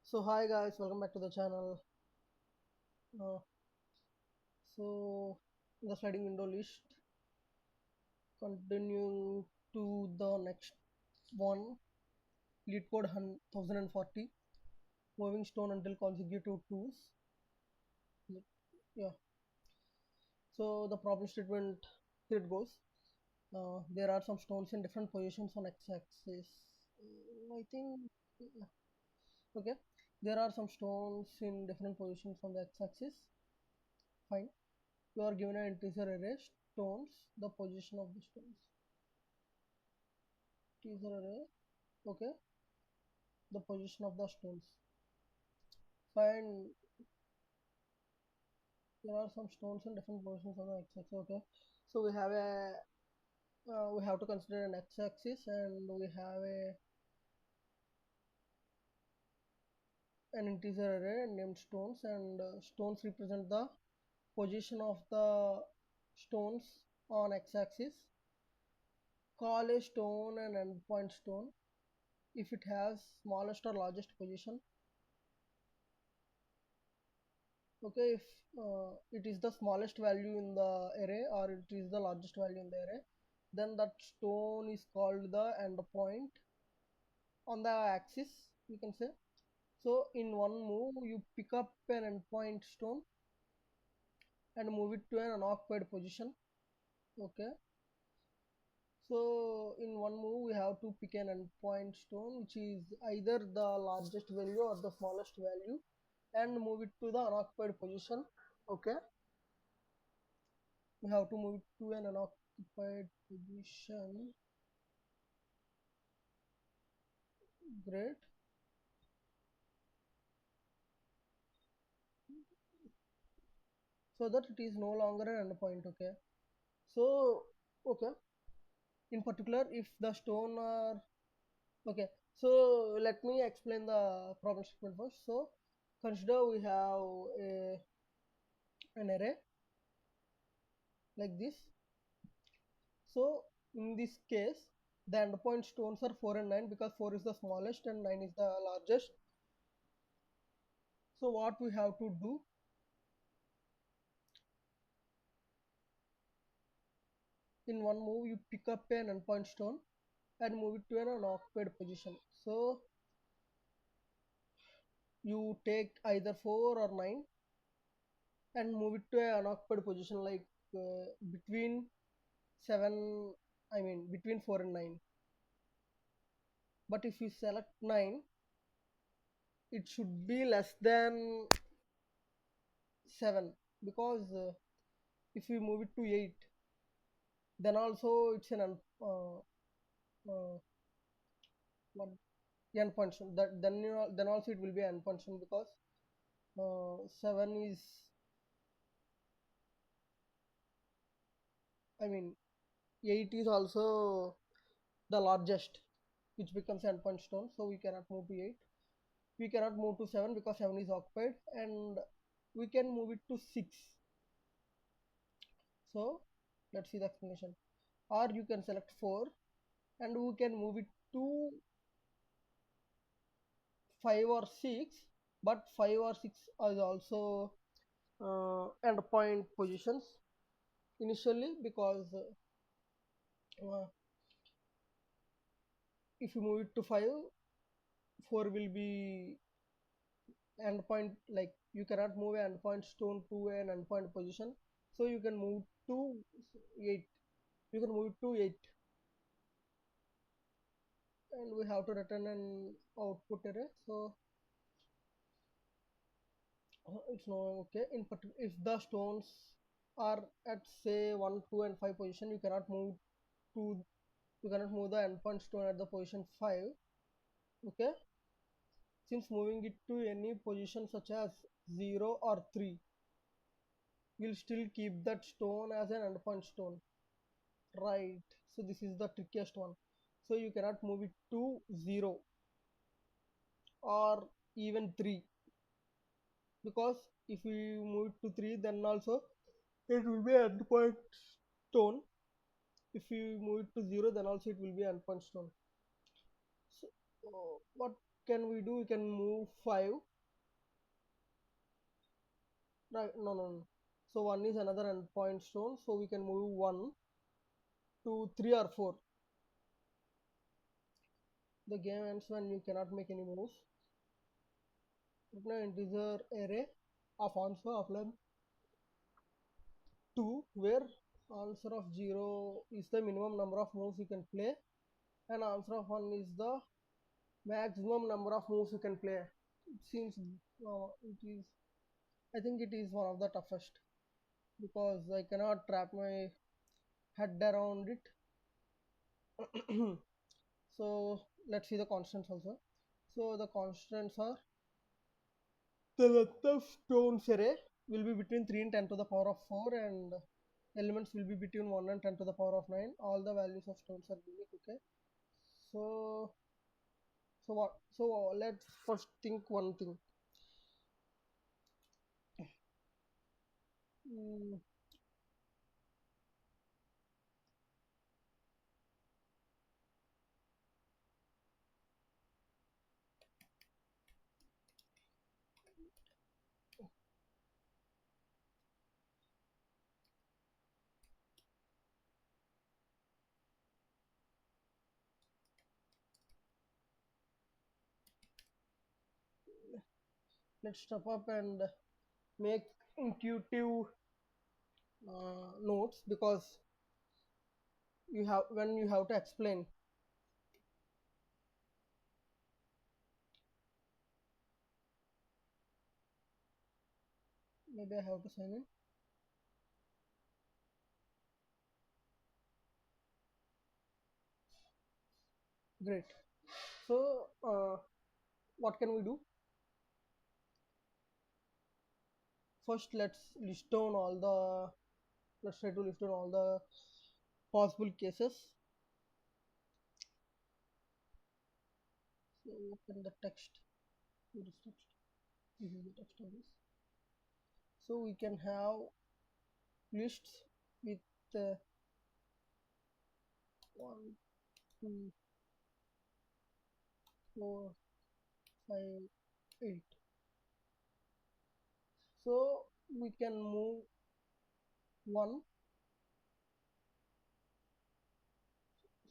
So hi guys, welcome back to the channel. Uh, so the sliding window list, continuing to the next one, lead code 1040, moving stone until consecutive twos. Yeah. So the problem statement, here it goes. There are some stones in different positions on x-axis. I think yeah. Okay. There are some stones in different positions on the x-axis. Fine. You are given an integer array stones, the position of the stones. Integer array, okay, the position of the stones. Find there are some stones in different positions on the x-axis. Okay, so we have to consider an x-axis, and we have an integer array named stones, and stones represent the position of the stones on x-axis. Call a stone an endpoint stone if it has smallest or largest position. Okay, if it is the smallest value in the array or it is the largest value in the array, then that stone is called the endpoint on the axis, you can say. So in one move you pick up an endpoint stone and move it to an unoccupied position. Okay, so in one move we have to pick an endpoint stone which is either the largest value or the smallest value and move it to the unoccupied position. Okay, we have to move it to an unoccupied position. Great. So that it is no longer an endpoint. Okay, so okay, in particular if the stone are okay, so let me explain the problem statement first. So consider we have an array like this. So in this case the endpoint stones are 4 and 9 because 4 is the smallest and 9 is the largest. So what we have to do, in one move you pick up an endpoint stone and move it to an unoccupied position. So you take either 4 or 9 and move it to an unoccupied position, like between 7, I mean between 4 and 9. But if you select 9, it should be less than 7, because if we move it to 8, then also it's an what n function, that then then also it will be an function, because 7 is, I mean 8 is also the largest, which becomes an endpoint stone. So we cannot move to 8, we cannot move to 7 because 7 is occupied, and we can move it to 6. So let's see the explanation. Or you can select 4 and we can move it to 5 or 6, but 5 or 6 is also endpoint positions initially, because uh, if you move it to 5, 4 will be endpoint, like you cannot move an endpoint stone to an endpoint position. So you can move to 8, you can move it to 8, and we have to return an output array. So it's no okay. In particular, if the stones are at say 1, 2 and 5 position, to you cannot move the endpoint stone at the position 5. Okay, since moving it to any position such as 0 or 3 will still keep that stone as an endpoint stone, right? So this is the trickiest one. So you cannot move it to 0 or even 3, because if we move it to 3, then also it will be an endpoint stone. If you move it to 0, then also it will be an endpoint stone. So what can we do? We can move 5. Right, no. So 1 is another endpoint stone, so we can move 1, 2, 3 or 4. The game ends when you cannot make any moves. Put an integer array of answer of length 2, where answer of 0 is the minimum number of moves you can play, and answer of 1 is the maximum number of moves you can play. It seems it is. I think it is one of the toughest because I cannot wrap my head around it. So let's see the constants also. So the constants are the length of stones array will be between 3 and 10 to the power of 4, and elements will be between 1 and 10 to the power of 9. All the values of stones are unique. Okay. So what? So let's first think one thing. Mm, let's step up and make intuitive notes, because you have when you have to explain. Maybe I have to sign in. Great. So what can we do? First, let's try to list down all the possible cases. So open the text. Here is text. This is the text of this. So we can have lists with 1, 2, 4, 5, 8. So we can move 1.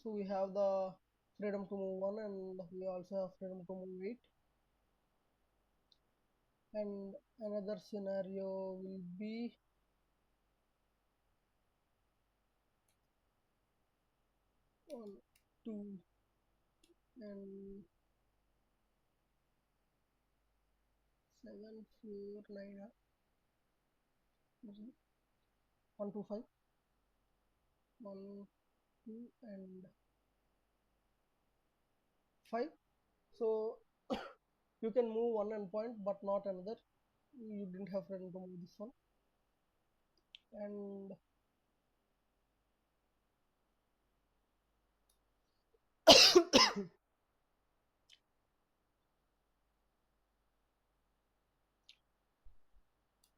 So we have the freedom to move 1, and we also have freedom to move 8. And another scenario will be 1, 2, and 7, 4, 9, 1, 2, 5, 1, 2, and 5. So you can move one endpoint but not another. You didn't have freedom to move this one. And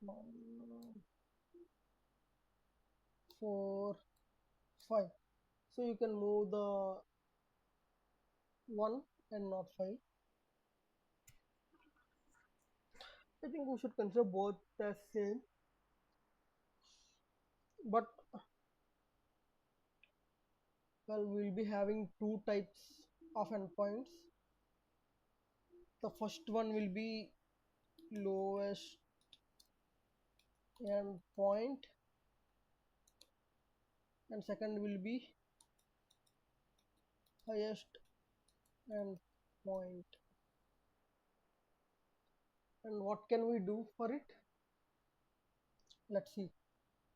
one, 4, 5. So you can move the 1 and not 5. I think we should consider both the same, but well, we'll be having two types of endpoints. The first one will be lowest endpoint, and second will be highest endpoint. And what can we do for it? Let's see.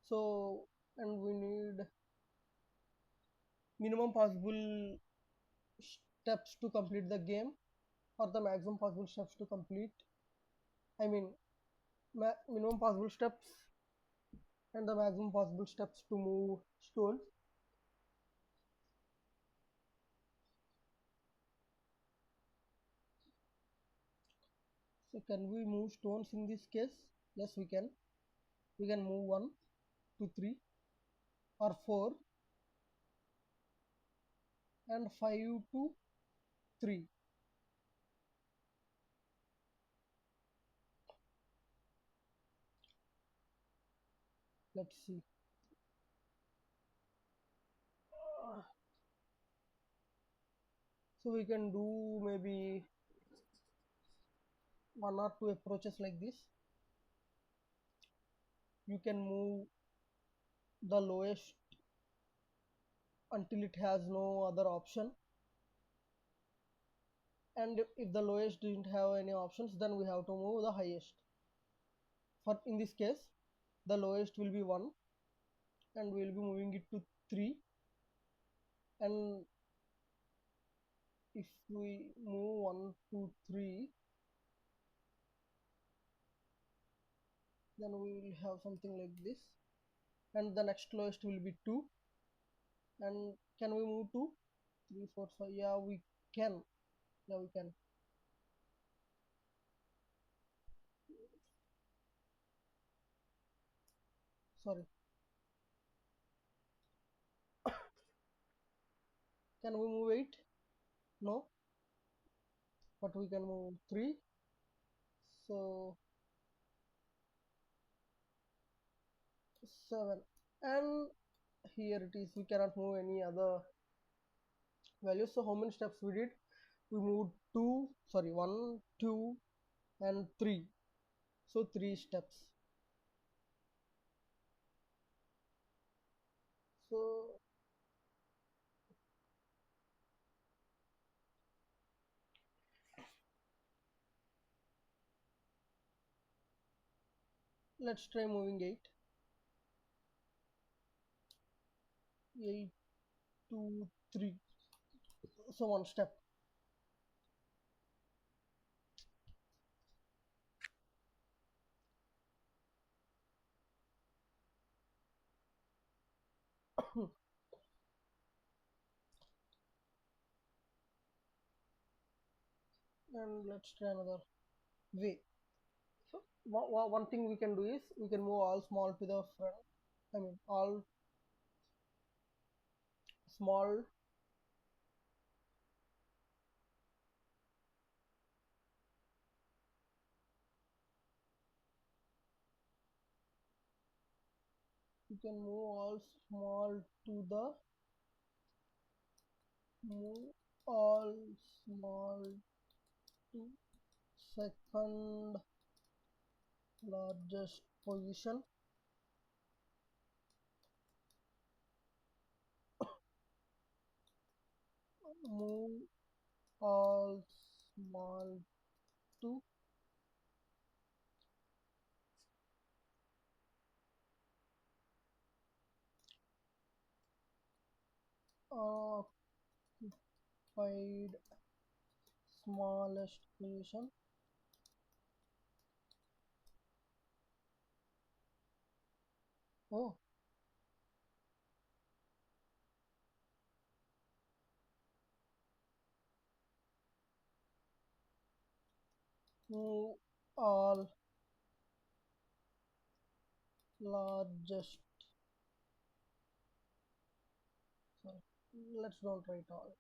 So, and we need minimum possible steps to complete the game, or the maximum possible steps to complete. I mean, minimum possible steps and the maximum possible steps to move stones. So can we move stones in this case? Yes, we can. We can move 1, 2, 3, or 4, and 5 to 3. Let's see. So we can do maybe one or two approaches like this. You can move the lowest until it has no other option, and if the lowest didn't have any options, then we have to move the highest. For in this case, the lowest will be 1 and we will be moving it to 3, and if we move 1 2 3, then we will have something like this, and the next lowest will be 2. And can we move to 3 4 5? Yeah, we can. Yeah, we can. Sorry, can we move 8? No, but we can move 3. So 7, and here it is, we cannot move any other values. So how many steps we did? We moved 1 2 and 3, so 3 steps. So let's try moving 8. 8 2 3, so 1 step. And let's try another way. So one thing we can do is we can move all small to the front. I mean all small you can move all small to the move all small to second largest position. Move all small to occupied smallest position. Oh, move all largest. Sorry, let's don't write all.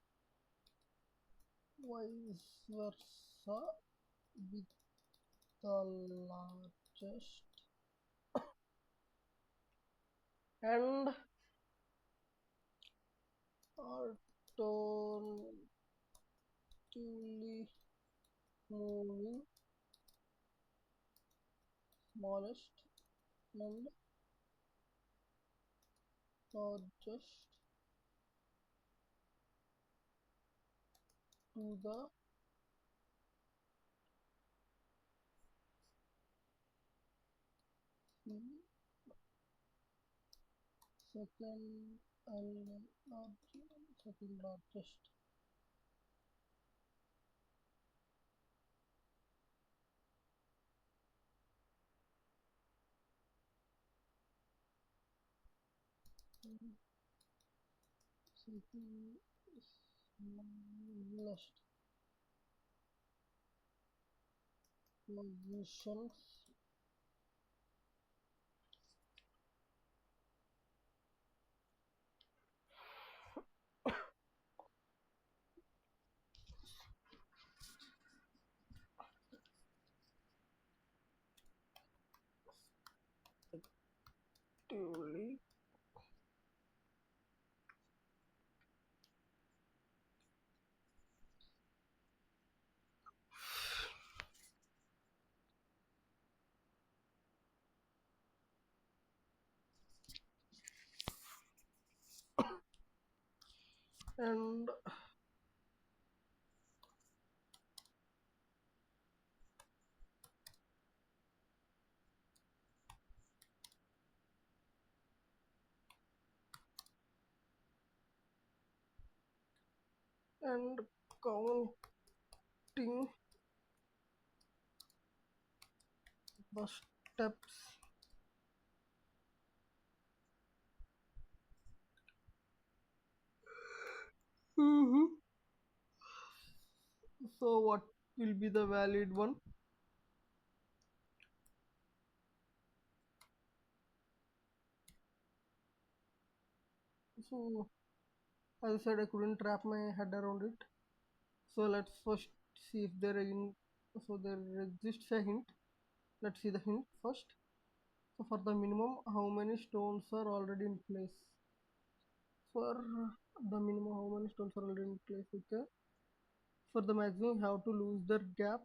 Vice versa with the largest, and alternatively moving smallest and largest to the second second largest. Second smallest positions. and and counting the steps. Mhm. So what will be the valid one? So as I said, I couldn't wrap my head around it. So let's first see if there in so there exists a hint. Let's see the hint first. So for the minimum, how many stones are already in place? For the minimum, how many stones are already in place? Okay. For the maximum, you have to lose the gap.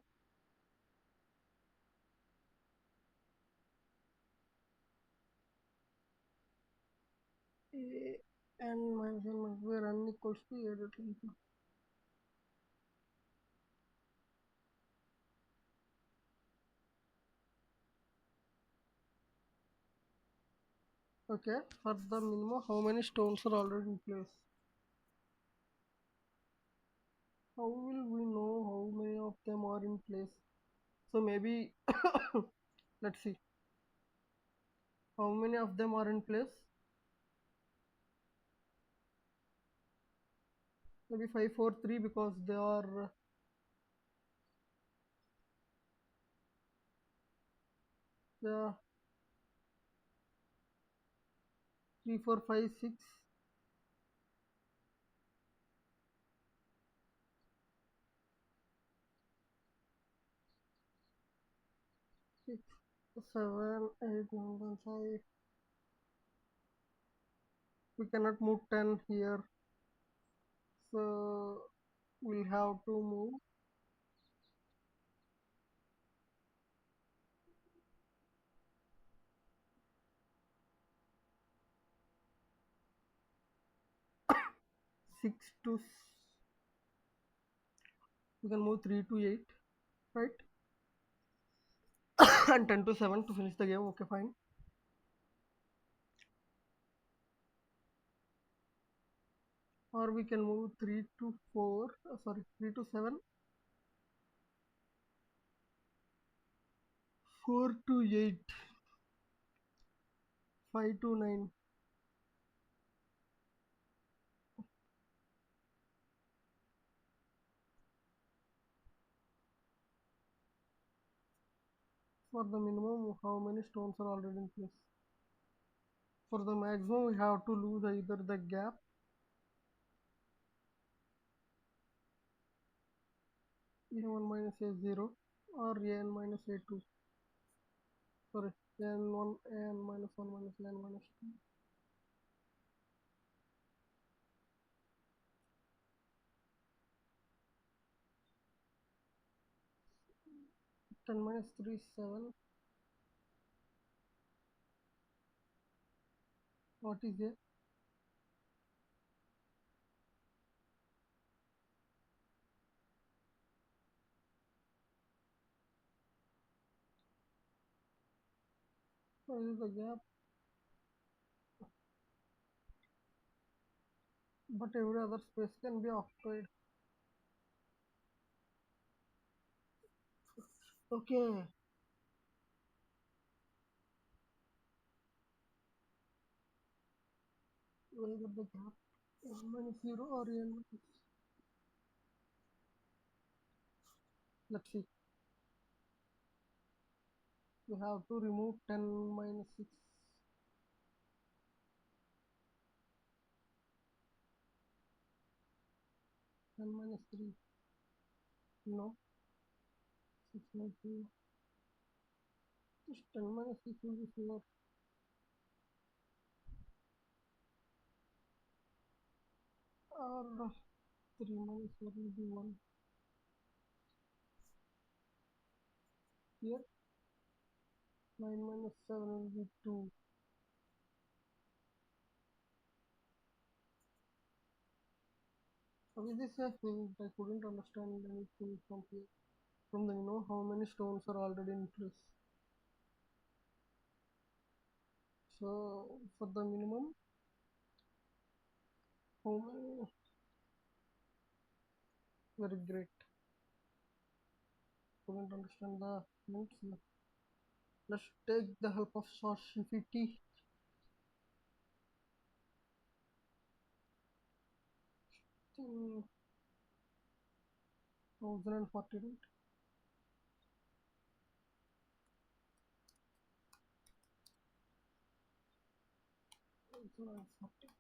A and minus n minus where n equals to a dot lambda. Okay. For the minimum, how many stones are already in place? How will we know how many of them are in place? So maybe let's see how many of them are in place. Maybe 5 4 3 because they are 3 4 5 6 6 7 8 9 10 5. We cannot move 10 here, so we'll have to move 6 to we can move 3 to 8, right? And 10 to 7 to finish the game. Okay, fine. Or we can move 3 to 4, sorry, 3 to 7, 4 to 8, 5 to 9. For the minimum, how many stones are already in place? For the maximum, we have to lose either the gap a1 minus a0 or an minus a2. Sorry, n1 an minus 1 minus n minus 2. 10 minus 3 is 7. What is a? What is the gap? But every other space can be occupied. Okay. Whether the gap n minus 0 or n minus. Let's see. We have to remove 10 minus 6. 10 minus 3. No. 6 minus 2. Just 10 minus 6 will be 4. Or 3 minus 4 will be 1. Here 9 minus 7 will be 2. Is this a hint? I couldn't understand anything from here. From the how many stones are already in place. So for the minimum, how many? Very great. Couldn't understand the hints. Let's take the help of ChatGPT. 1040, right? 1040.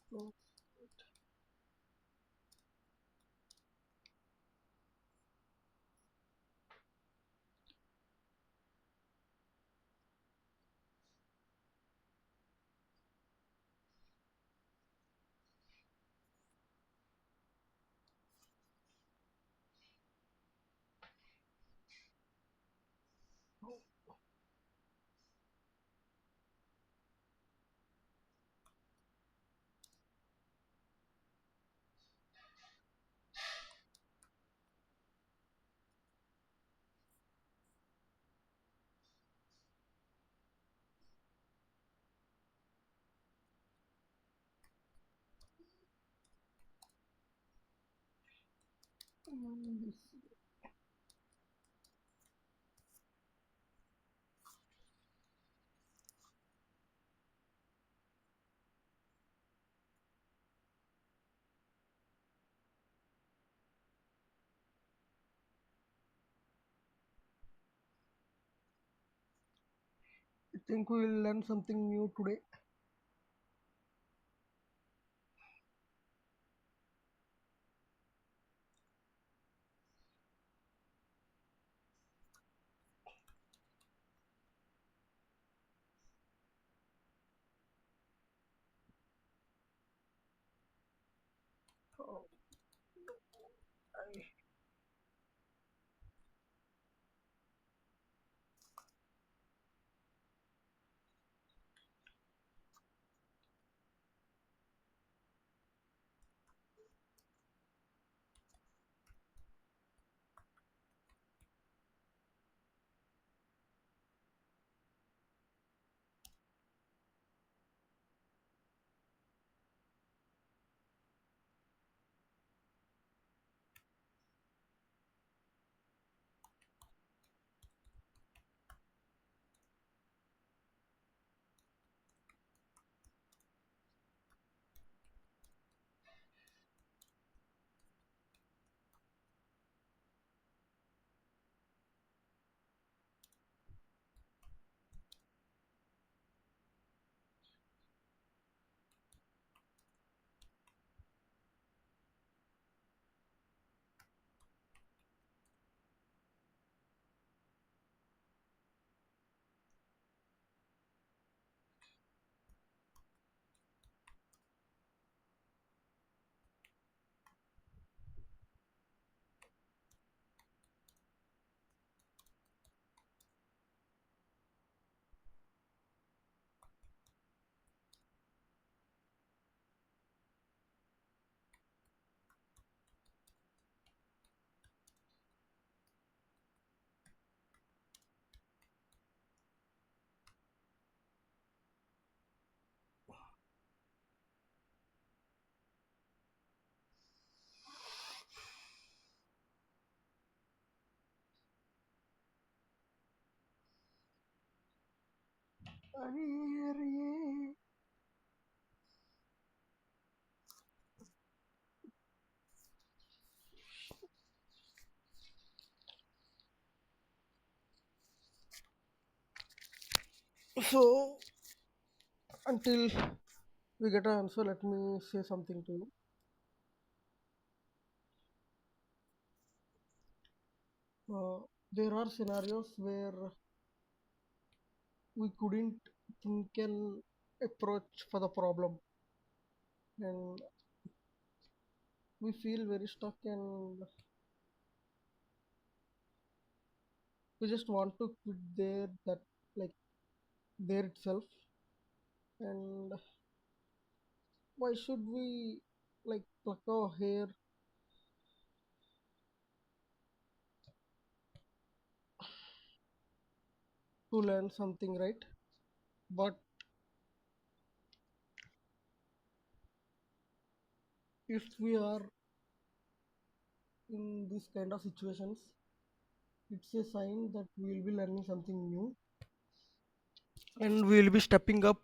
So, this, I think we will learn something new today. Oh, अरे so until we get an answer, let me say something to you. Uh, there are scenarios where we couldn't think an approach for the problem, and we feel very stuck, and we just want to quit there, that like there itself. And why should we like pluck our hair to learn something, right? But if we are in this kind of situations, it's a sign that we will be learning something new, and we will be stepping up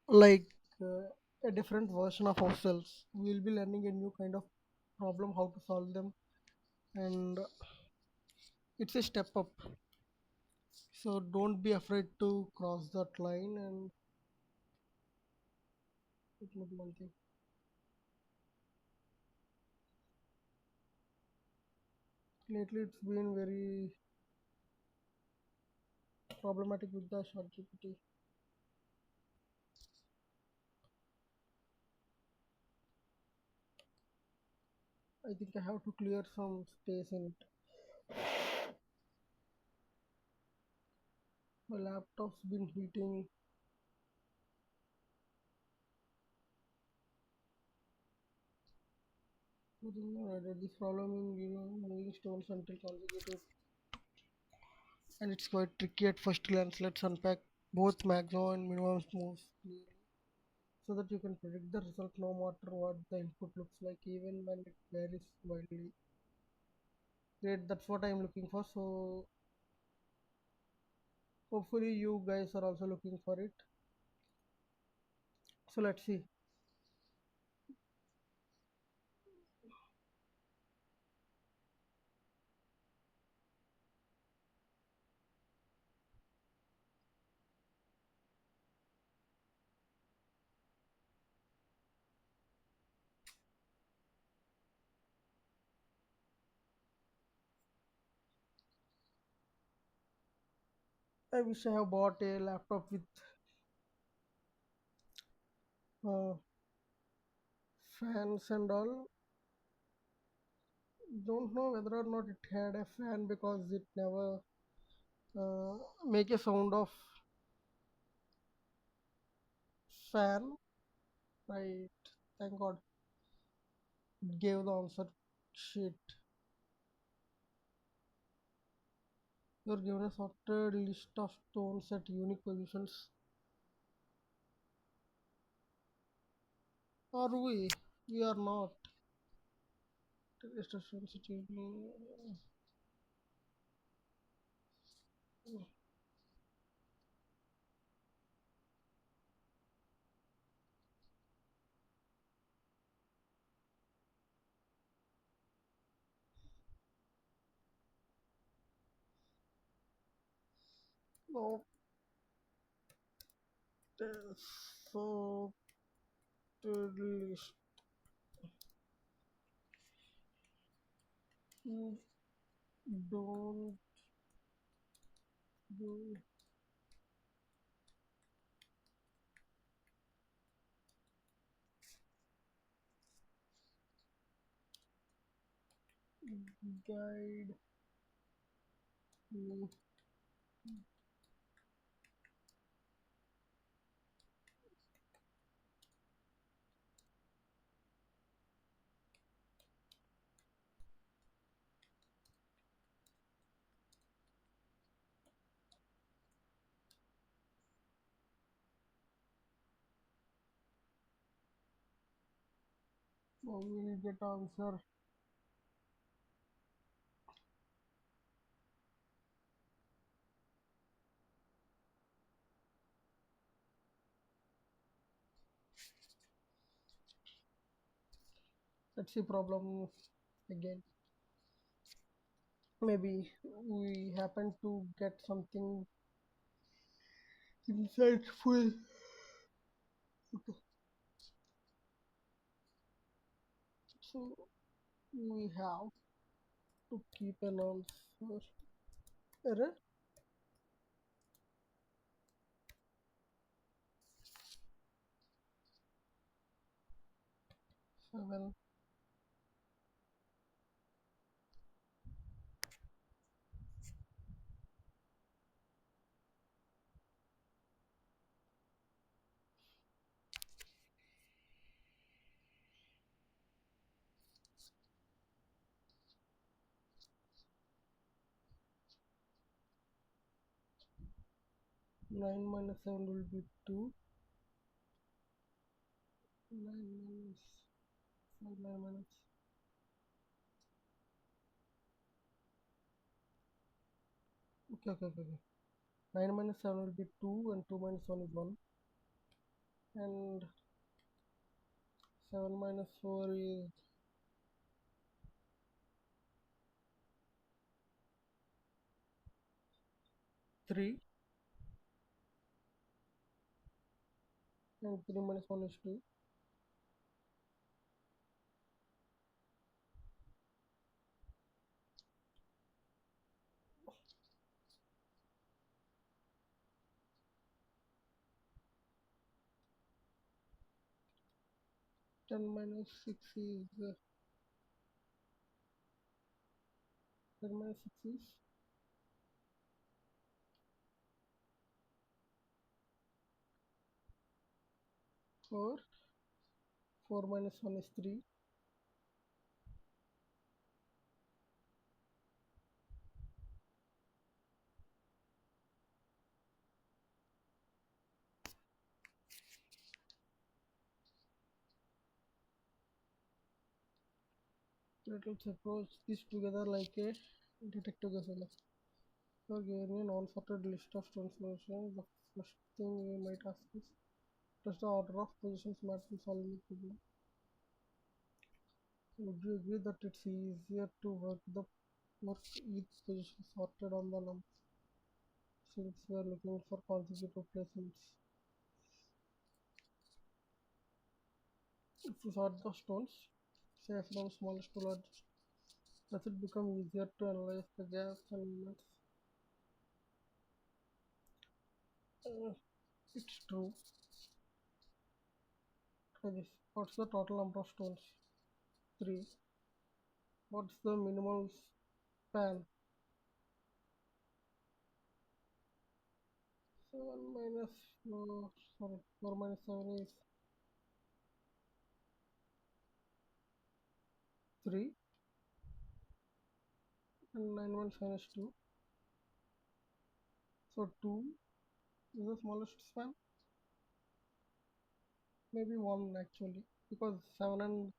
like a different version of ourselves. We will be learning a new kind of problem, how to solve them, and it's a step up. So don't be afraid to cross that line, and it will be one thing. Lately, it's been very problematic with the short GPT. I think I have to clear some space in it. My laptop's been heating. This problem in moving stones until consecutive, and it's quite tricky at first glance. Let's unpack both maximum and minimum moves clearly, so that you can predict the result no matter what the input looks like, even when it varies wildly. Great, that's what I'm looking for. So hopefully you guys are also looking for it. So let's see. I wish I have bought a laptop with uh, fans and all. Don't know whether or not it had a fan because it never make a sound of fan. Right. Thank God it gave the answer sheet. You're given a sorted list of stones at unique positions. Are we? We are not. Register sensitivity. No. So list. Don't do guide me. So we will get answer. Let's see problem again. Maybe we happen to get something insightful. Okay. So we have to keep an answer error. Seven. 9 minus 7 will be 2. 9 minus 5, 9 minus. Okay. 9 minus 7 will be 2 and 2 minus 1 is 1. And 7 minus 4 is 3. And 3 minus 1 is 2. 10 minus 6 is 10 minus 6 is 4. 4 minus 1 is 3. Let us approach this together like a detective game. You are given a non-sorted list of transformations. The first thing you might ask is, does the order of positions matter in solving the problem? Would you agree that it's easier to work each position sorted on the number since we are looking for consecutive placements? If you sort the stones, say from smallest to largest, does it become easier to analyze the gaps and limits? It's true. Try this. What's the total number of stones? 3. What's the minimal span? 7 minus 4, sorry, 4 minus 7 is 3 and 9 minus 7 is 2. So 2 is the smallest span. Maybe 1 actually, because 7 and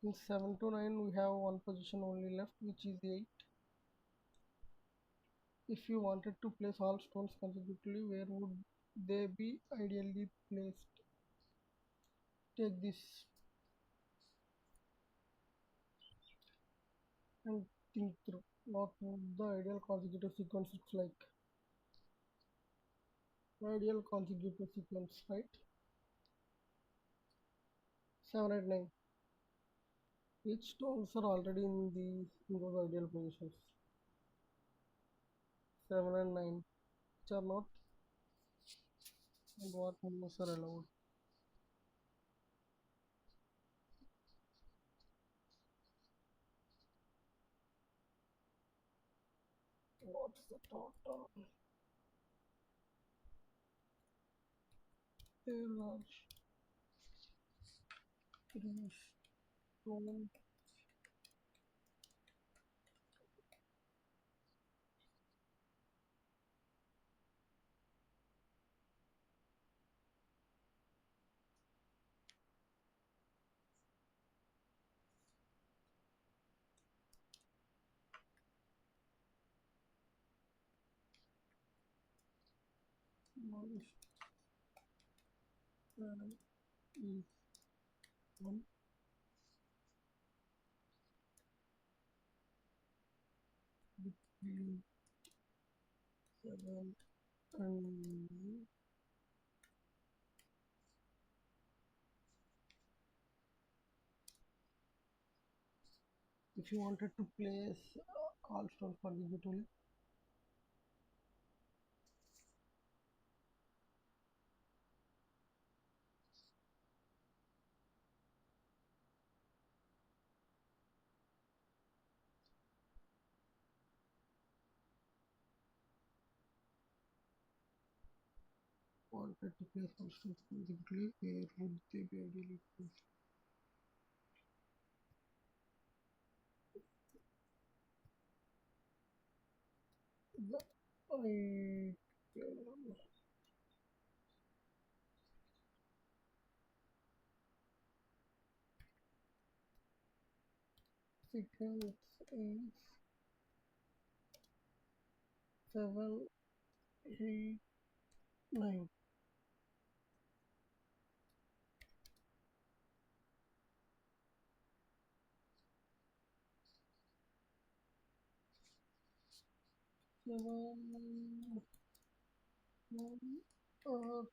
in 7 to 9 we have one position only left, which is 8. If you wanted to place all stones consecutively, where would they be ideally placed? Take this and think through what would the ideal consecutive sequence looks like. Ideal consecutive sequence, right? 7 and 9. Each stones are already in those ideal positions. 7 and 9, which are not, and what moves are allowed. What's the total? There are 3 stones. One span is 1. Between 7 and 9. If if you wanted to place all stones consecutively. Wanted to place all stones consecutively, where would they be ideally placed? I sequence is 789. Seven, uh,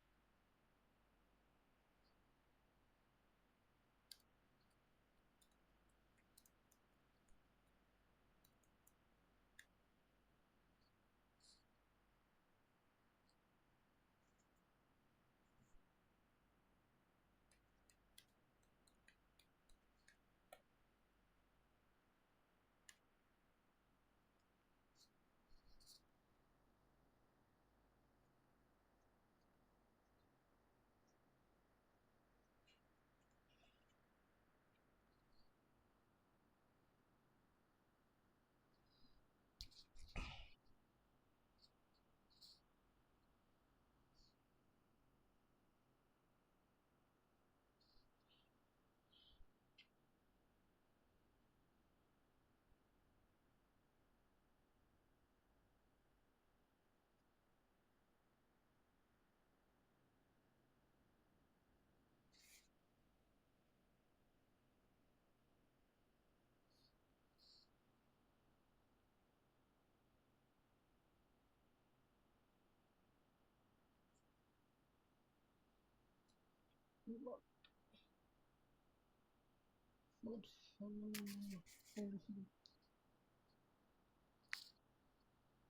not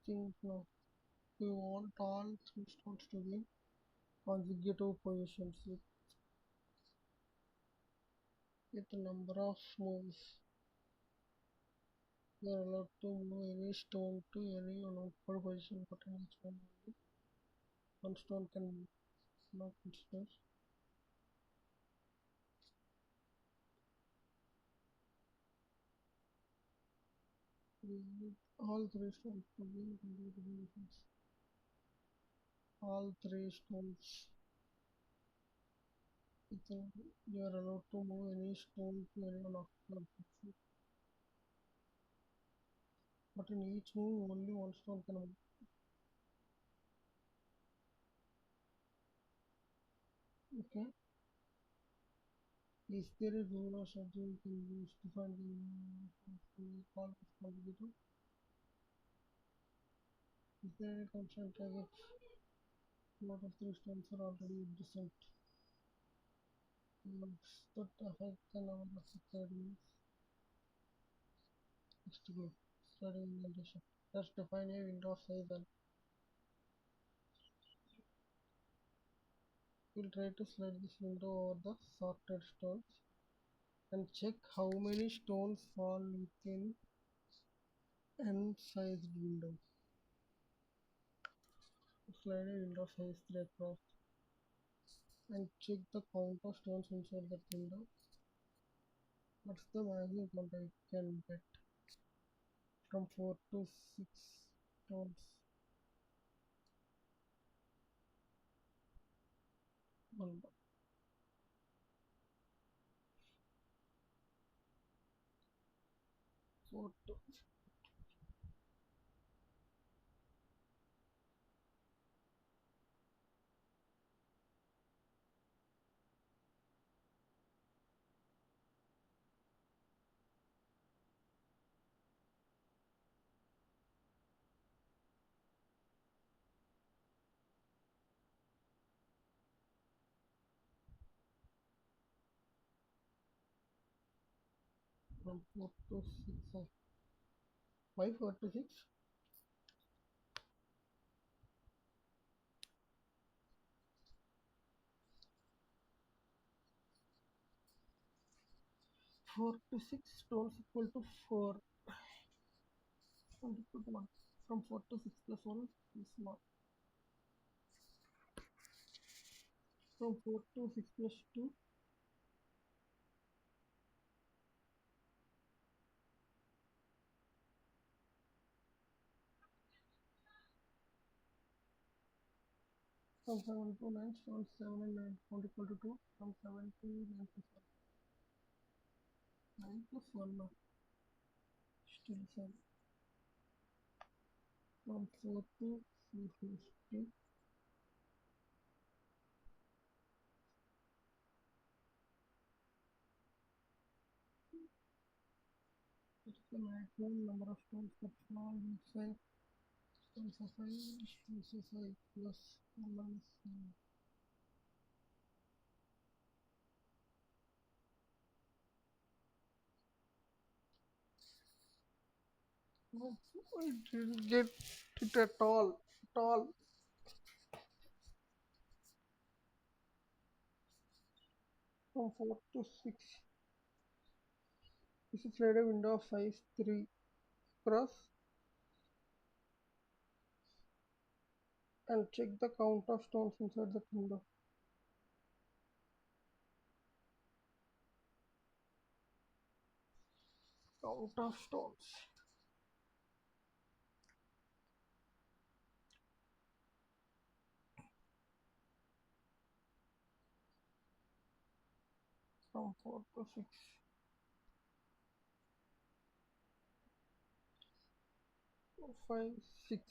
think now. We want all three stones to be consecutive positions with the number of moves. You are allowed to move any stone to any unoccupied position, but in each one only one stone can move. Now consider we need all three stones to be in consecutive positions. All three stones. You are allowed to move any stone to any unoccupied position, but in each move only one stone can move. Okay. Is there a rule or something you can use to find the call consecutive? Is there any constant type of lot of three stones are already adjacent nodes that affect the number of acadians? Next group, starting indentation. Let's define a window size and we'll try to slide this window over the sorted stones and check how many stones fall within n sized window. Slide a window size 3 across and check the count of stones inside that window. What's the maximum count I can get? From 4 to 6 stones. 1 4 to from 4 to 6. Why 4 to 6? 4 to 6 stones equal to 4 and equal to 1. From 4 to 6 plus 1 is 1. From 4 to 6 plus 2, from 7 to 9 stones 7 and 9 not equal to 2. From 7 to 9 plus 1. 9 plus 1 no. Still 7. From 4 to 4 plus 2. It's the maximum number of stones that fall inside stones of 5 stones of 5 plus 1 minus 1. No, I didn't get it at all. At all. From 4 to 6. This is a window of size 3. Cross and check the count of stones inside that window. Count of stones. From 4 to 6. 5, 6.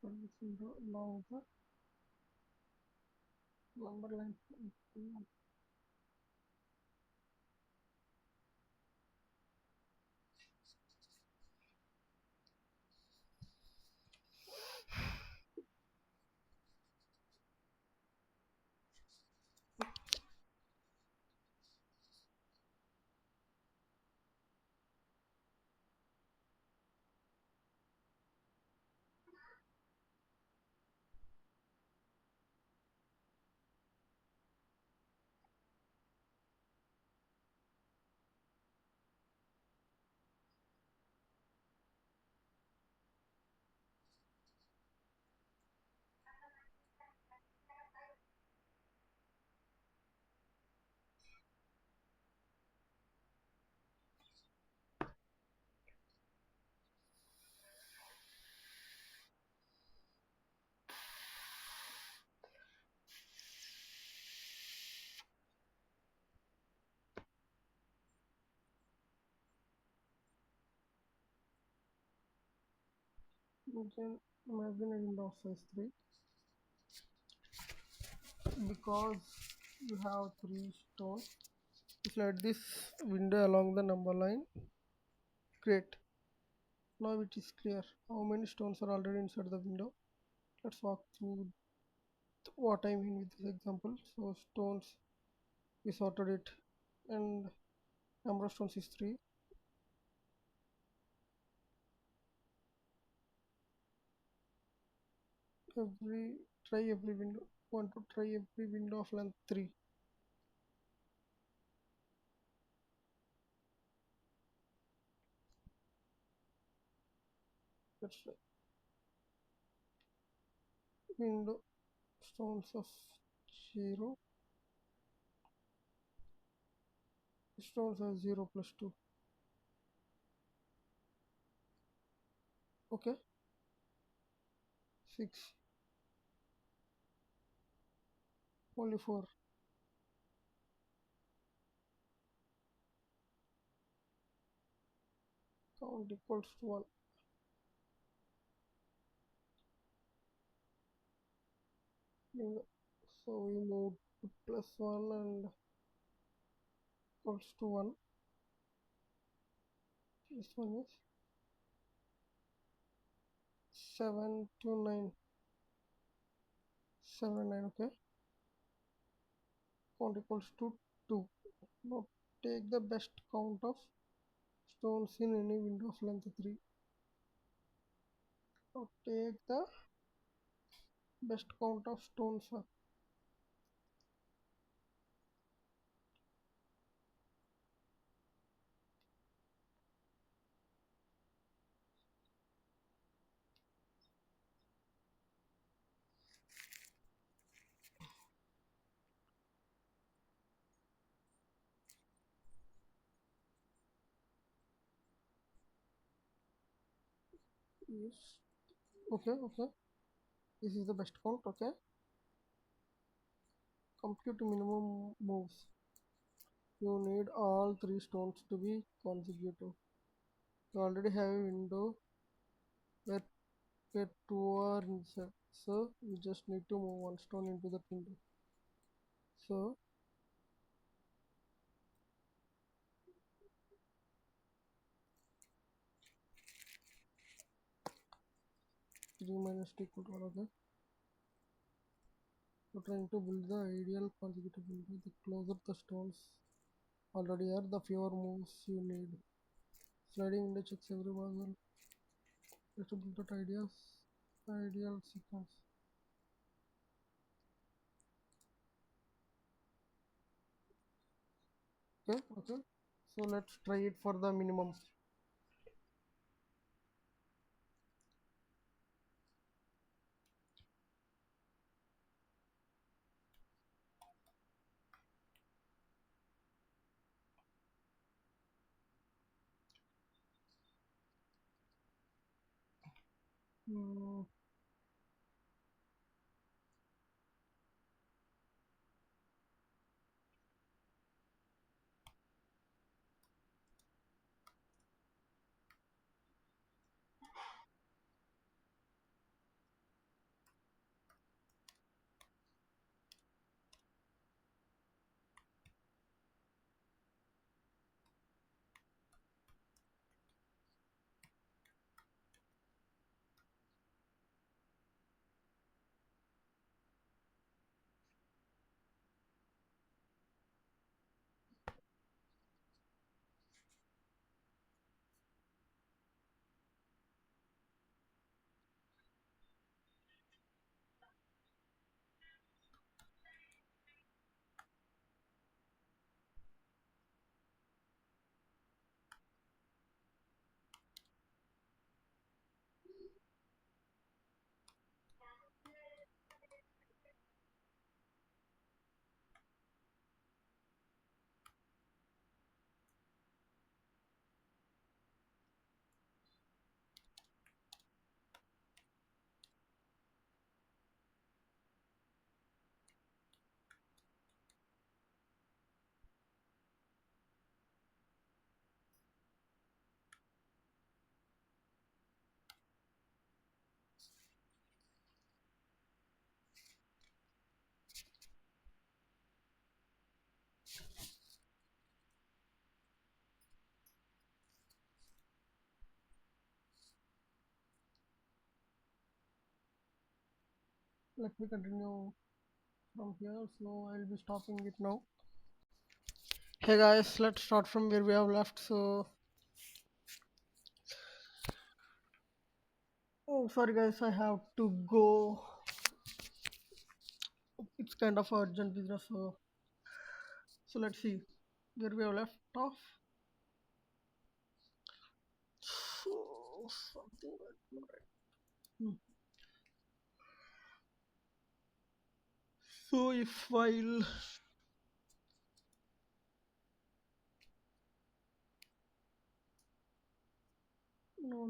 This window along the number line. You can imagine a window of size 3 because you have 3 stones. Slide this window along the number line. Great. Now it is clear how many stones are already inside the window. Let's walk through what I mean with this example. So stones, we sorted it, and number of stones is 3. Every window. Want to try every window of length 3. Let's try window stones of 0. Stones are 0 plus 2. Okay. 6. Only 4. Count equals to 1. So we move to plus 1 and equals to 1. This one is 7 to 9. 7 9. Okay. Count equals to 2. Now take the best count of stones in any window of length 3. Now take the best count of stones. Yes. Okay. Okay. This is the best count. Okay. Compute minimum moves. You need all 3 stones to be consecutive. You already have a window where 2 are inside, so you just need to move 1 stone into that window. So 3 minus 2 equal to 1. Okay. We're trying to build the ideal consecutive window. The closer the stones already are, the fewer moves you need. Sliding window checks every puzzle. Let's build that ideal sequence. Okay. Okay. So let's try it for the minimum. Hmm. let me continue from here. So I'll be stopping it now. Hey guys, let's start from where we have left. So, oh, sorry guys, I have to go. It's kind of urgent business. So let's see where we have left off. So something like that. So if while no.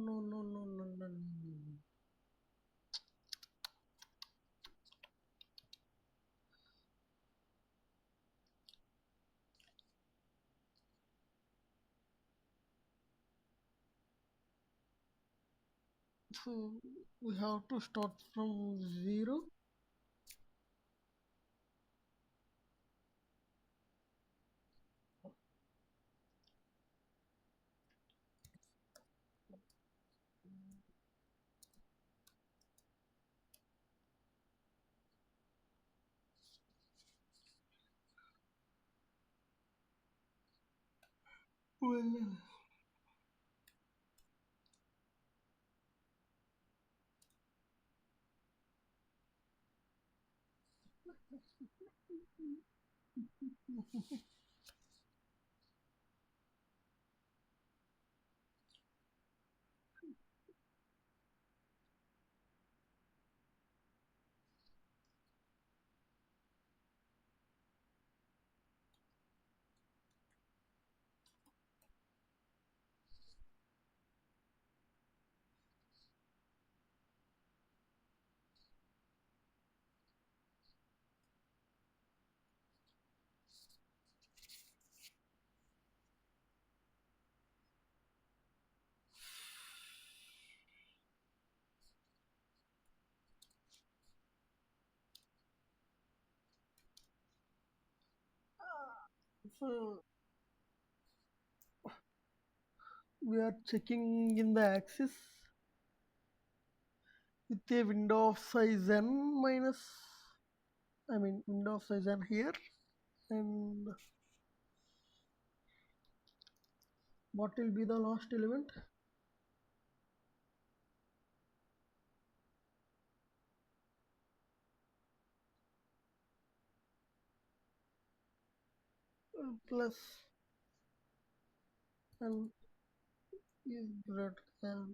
So we have to start from zero. Well, so we are checking in the axis with a window of size n minus, I mean window of size n here, and what will be the last element? Plus n is greater than.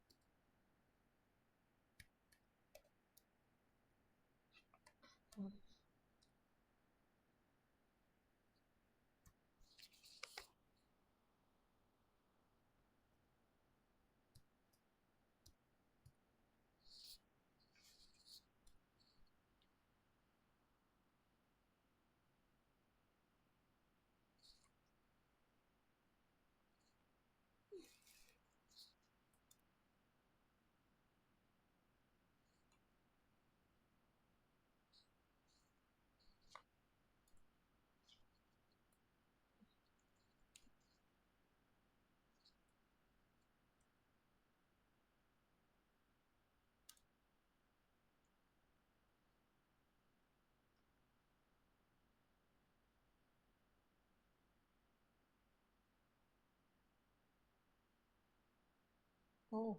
Oh,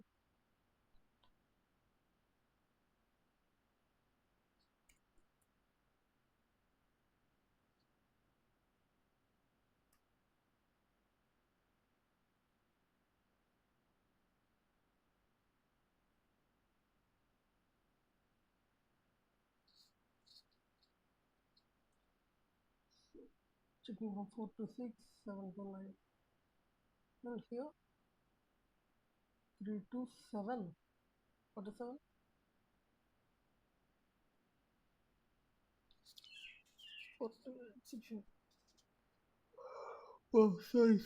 checking from 4 to 6, 7 to 9. Well, here 3 to 7. What is 7? 4 to 6. Oh, sorry.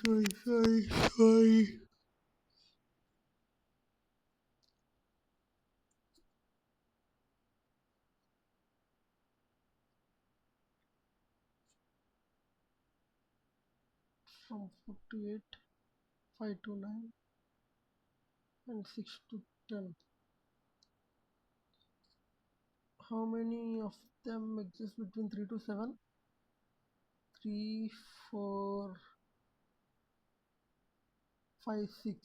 From 4 to 8, 5 to 9, and 6 to 10. How many of them exist between 3 to 7? 3, 4, 5, 6.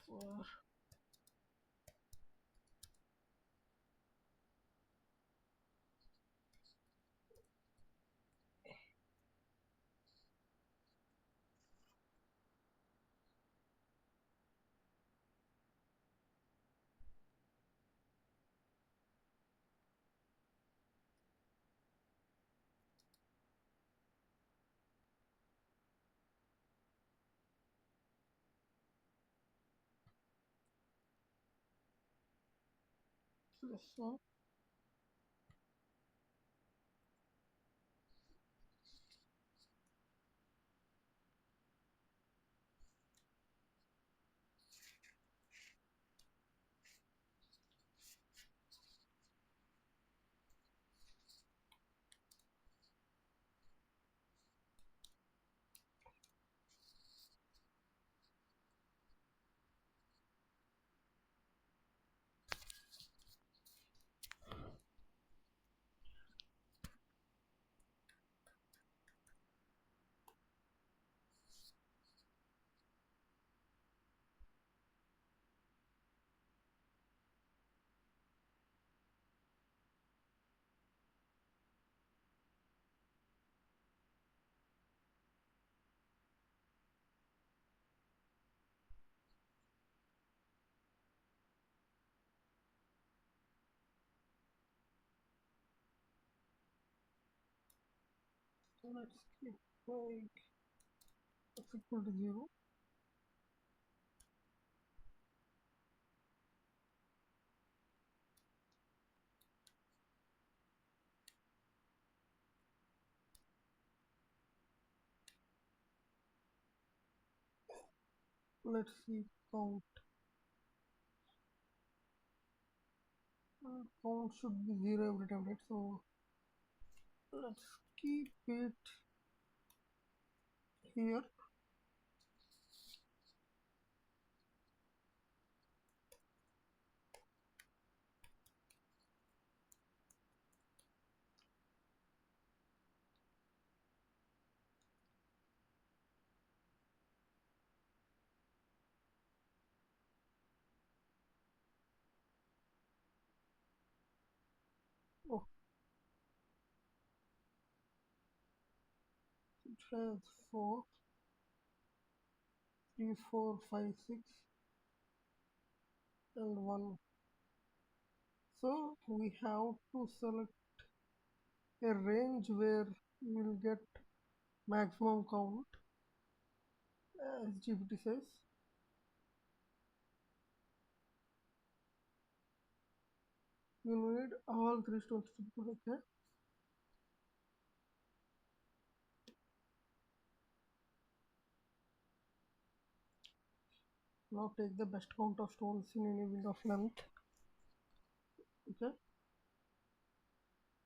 4. Plus 1. Let's keep like x equal to 0. Let's see count. Count should be 0 every time, right? So let's keep it here. Oh, it has 4, 3, 4, 5, 6, and 1. So we have to select a range where we will get maximum count, as GPT says. You need all 3 stones to be put. Okay. Now take the best count of stones in any window of length. Okay.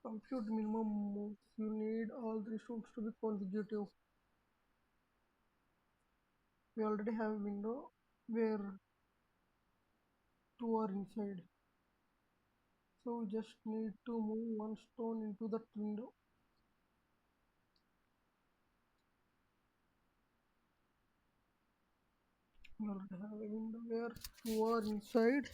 Compute minimum moves. You need all 3 stones to be consecutive. We already have a window where 2 are inside. So we just need to move 1 stone into that window. We already have a window where 2 are inside.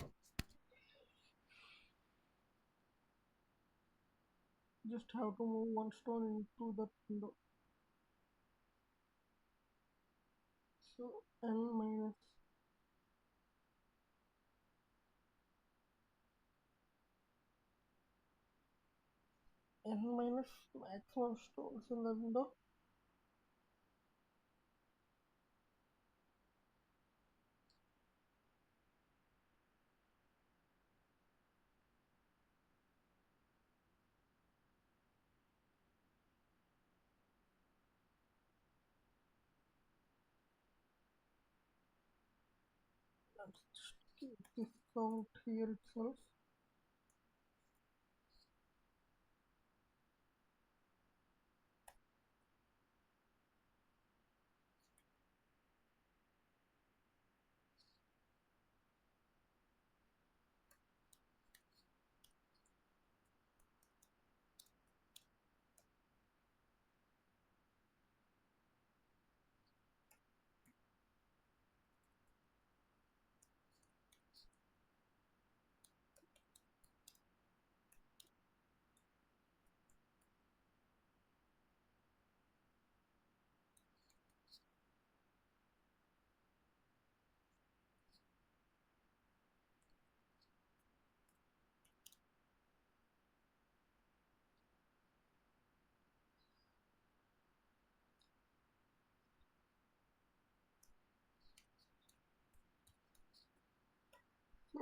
Just have to move 1 stone into that window. So n minus maximum stones in the window. Let's just keep this count here itself.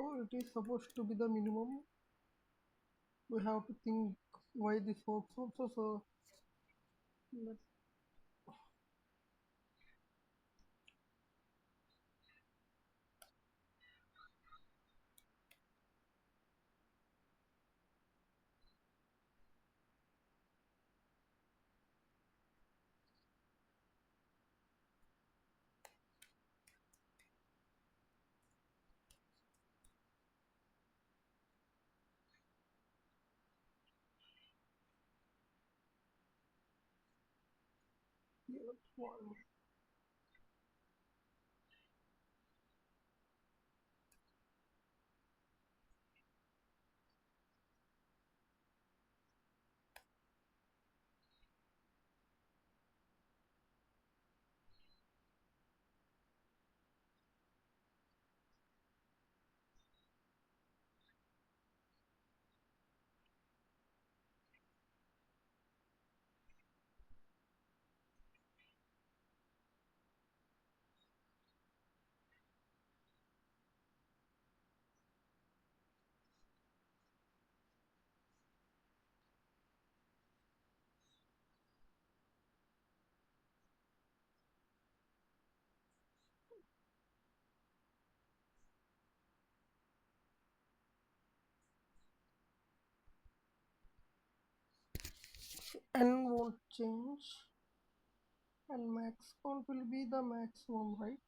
So it is supposed to be the minimum. We have to think why this works also. So let one 'n' won't change, and max count will be the maximum, right?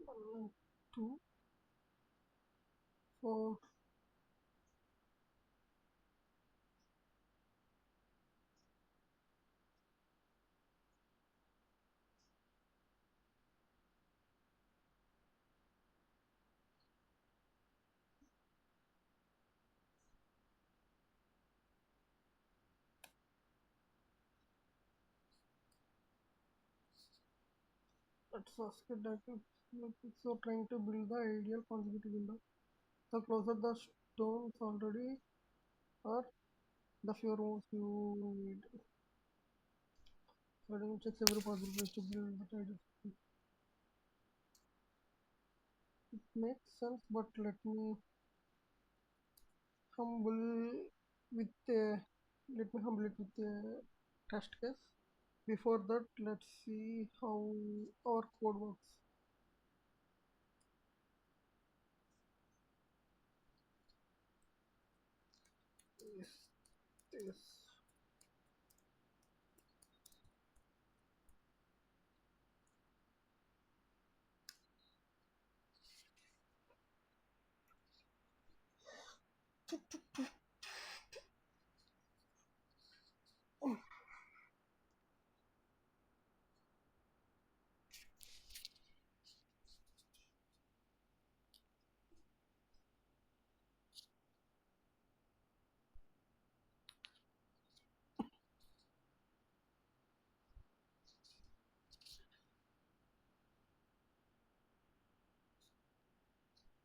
One, two, four. Let's ask it that if you're trying to build the ideal consecutive window, the closer the stones already are, the fewer moves you need. Starting checks every possible place to build the ideal. It makes sense, but humble with a let me humble it with a test case. Before that, let's see how our code works. Yes, yes.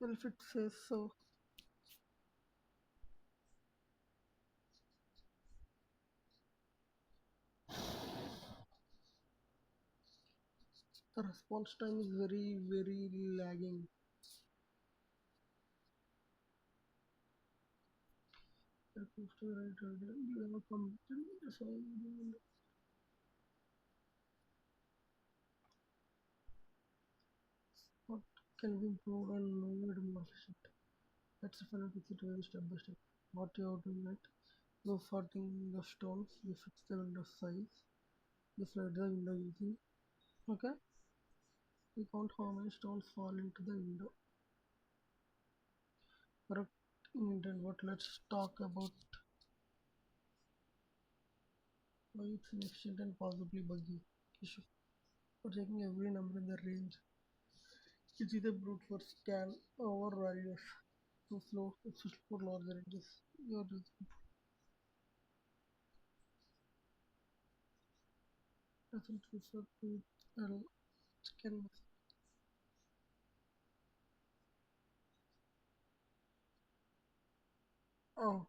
Well, if it says so, the response time is very, very lagging. That moves to the right, you have completed, so can be improved and made more efficient. Let's define it very step by step. What you have to do next? No sorting the stones, you fix the window size, you slide the window using. Okay, we count how many stones fall into the window. Correct intent, but let's talk about why it's inefficient and possibly buggy issue. For checking every number in the range, it's either brute force scan or values. Too slow, especially for larger ranges. You're using doesn't refer to L scan. Oh,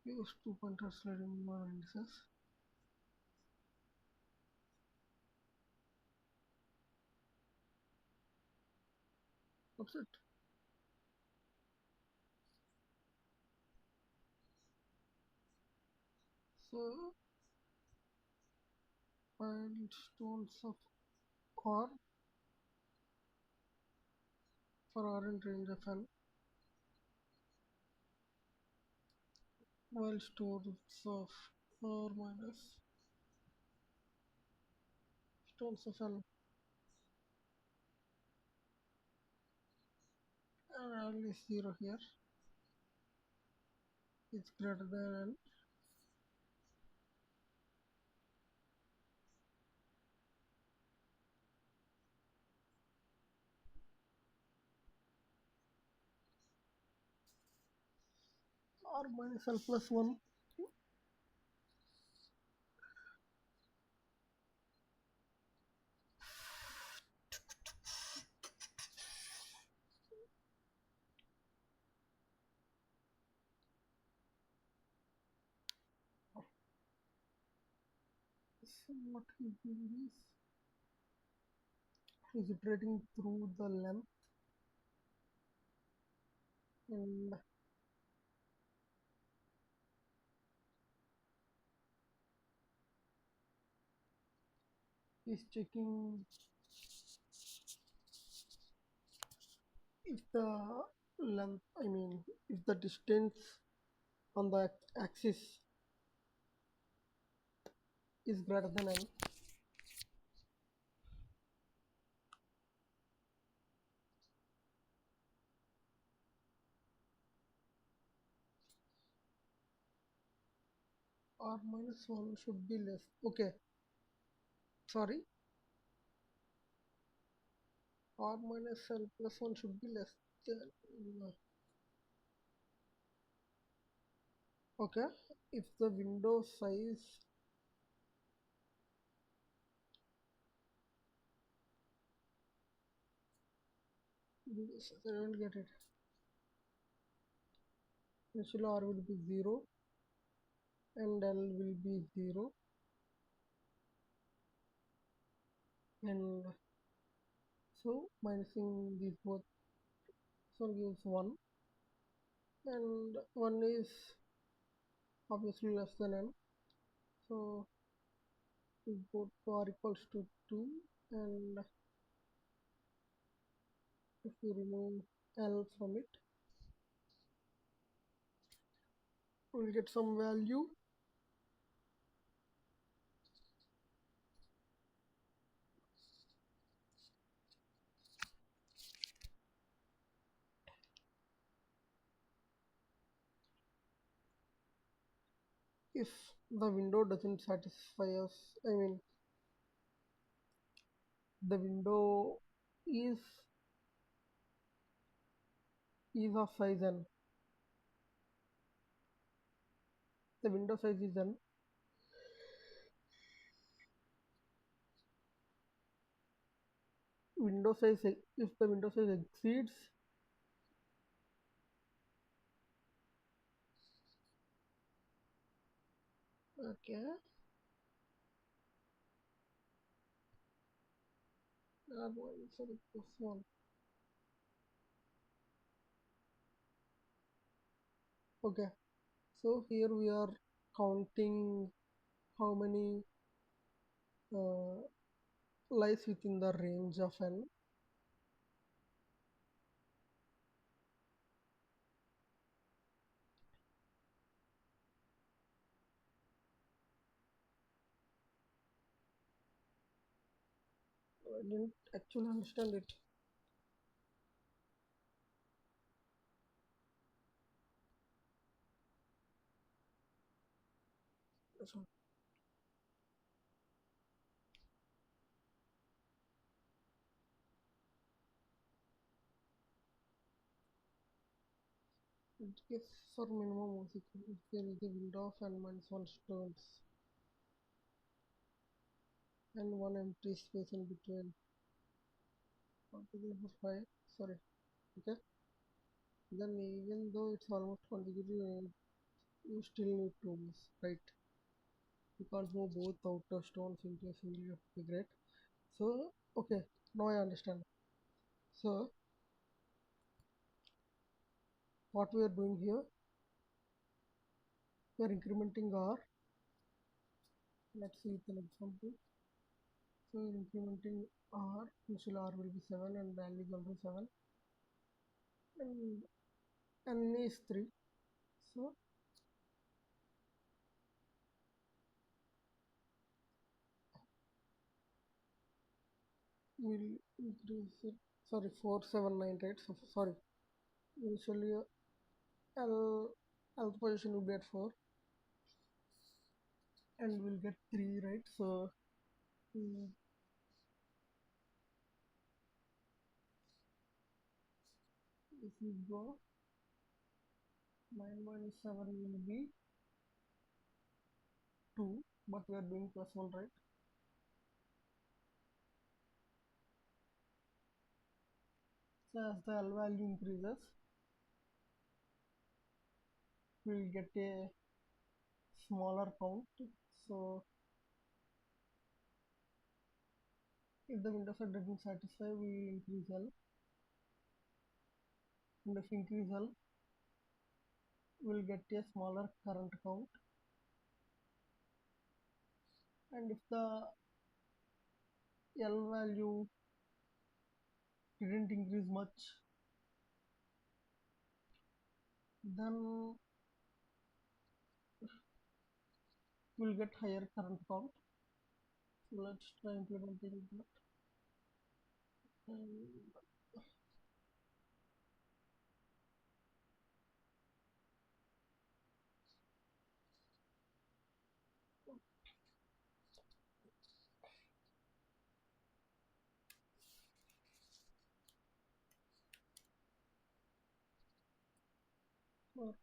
use 2 pointer sliding more indices. Upset. So milestones of R for R in range of N. Milestones of R minus stones of N. And L is 0 here. It's greater than N. R minus L plus 1. So what he's doing is iterating through the length and he's checking if the length, if the distance on the axis is greater than N. R minus 1 should be less. Okay, sorry. R minus L plus 1 should be less than. Okay, if the window size I don't get it. Initially R will be 0 and L will be 0 and so minusing these both, so gives 1 and 1 is obviously less than N, so we go to R equals to 2 and if we remove L from it we'll get some value. If the window doesn't satisfy us, the window is of size N, the window size is N, window size, if the window size exceeds okay sorry plus 1. Okay, so here we are counting how many uh, lies within the range of N. I didn't actually understand it. So if for minimum music, if there is a window of n minus 1 stones and one empty space in between, what is it for 5? Sorry, okay. Then even though it's almost consecutive, you still need tools, right? You can't move both outer stones into a single figure. So, okay, now I understand. So, what we are doing here, we are incrementing R. Let's see with an example. So, we are incrementing R. Initial R will be 7 and value is also 7. And N is 3. So, we'll increase it. Sorry, 4798. So, sorry. Initially, L, L position will be at 4. And we'll get 3, right? So, mm, if we go 9 minus 7 will be 2, but we are doing plus 1, right? So as the L value increases, we will get a smaller count. So if the window set doesn't satisfy, we will increase L. And if increase L, we will get a smaller current count. And if the L value didn't increase much, then we'll get higher current count. So let's try implementing that. And for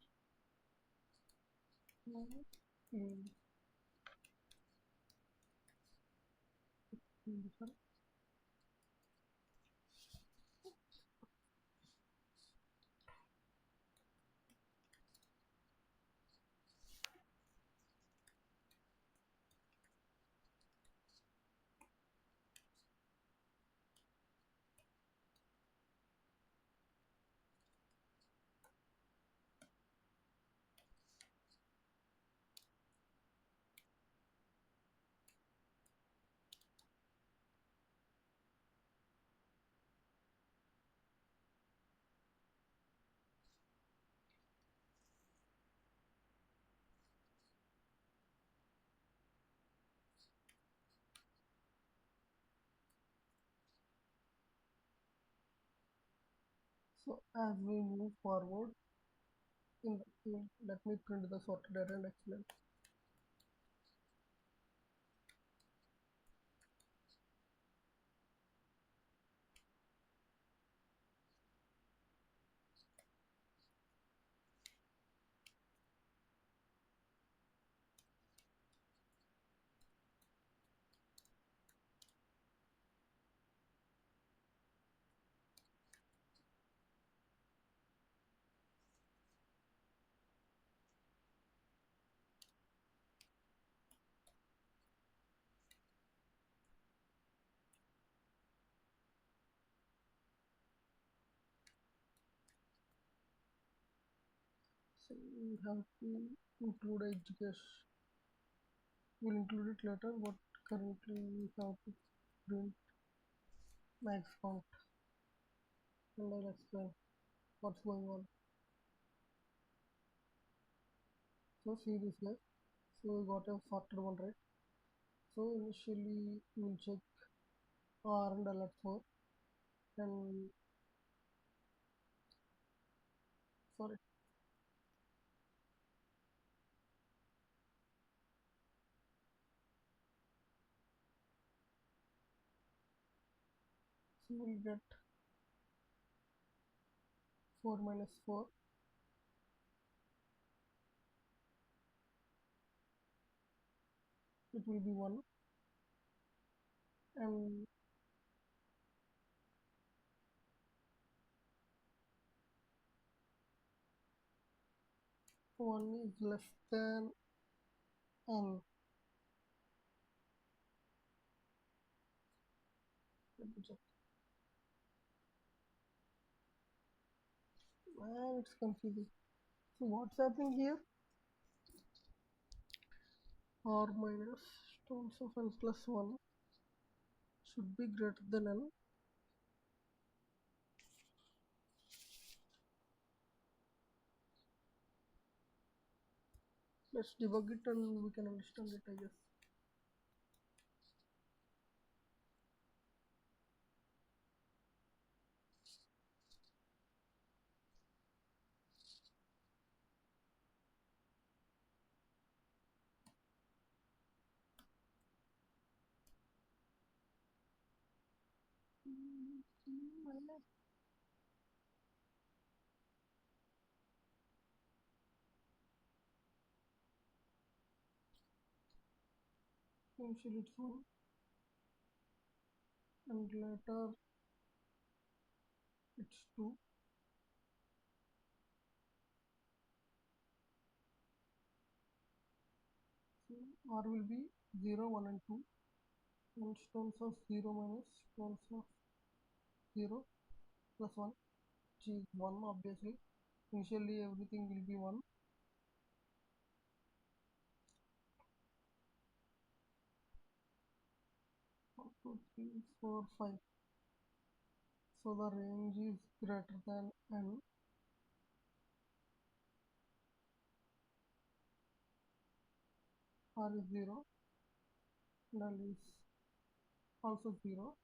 in different. So as we move forward, let me print the sorted array and explain. So we have to include education. We'll include it later, but currently we have to print max count. And I'll explain what's going on. So see this guy. So we got a sorted one, right? So initially we'll check R and L at 4, and sorry, so we'll get 4 minus 4, it will be 1, and 1 is less than n. Let me check. Man, it's confusing. So what's happening here? R minus stones of n plus 1 should be greater than n. Let's debug it and we can understand it, I guess. Initially it's 1 and later it's 2. So R will be 0, 1 and 2, and stones of 0 minus stones of 0 plus 1, which is 1 obviously. Initially everything will be 1. 1, 2, 3, 4, 5. So the range is greater than n. R is 0, null is also 0.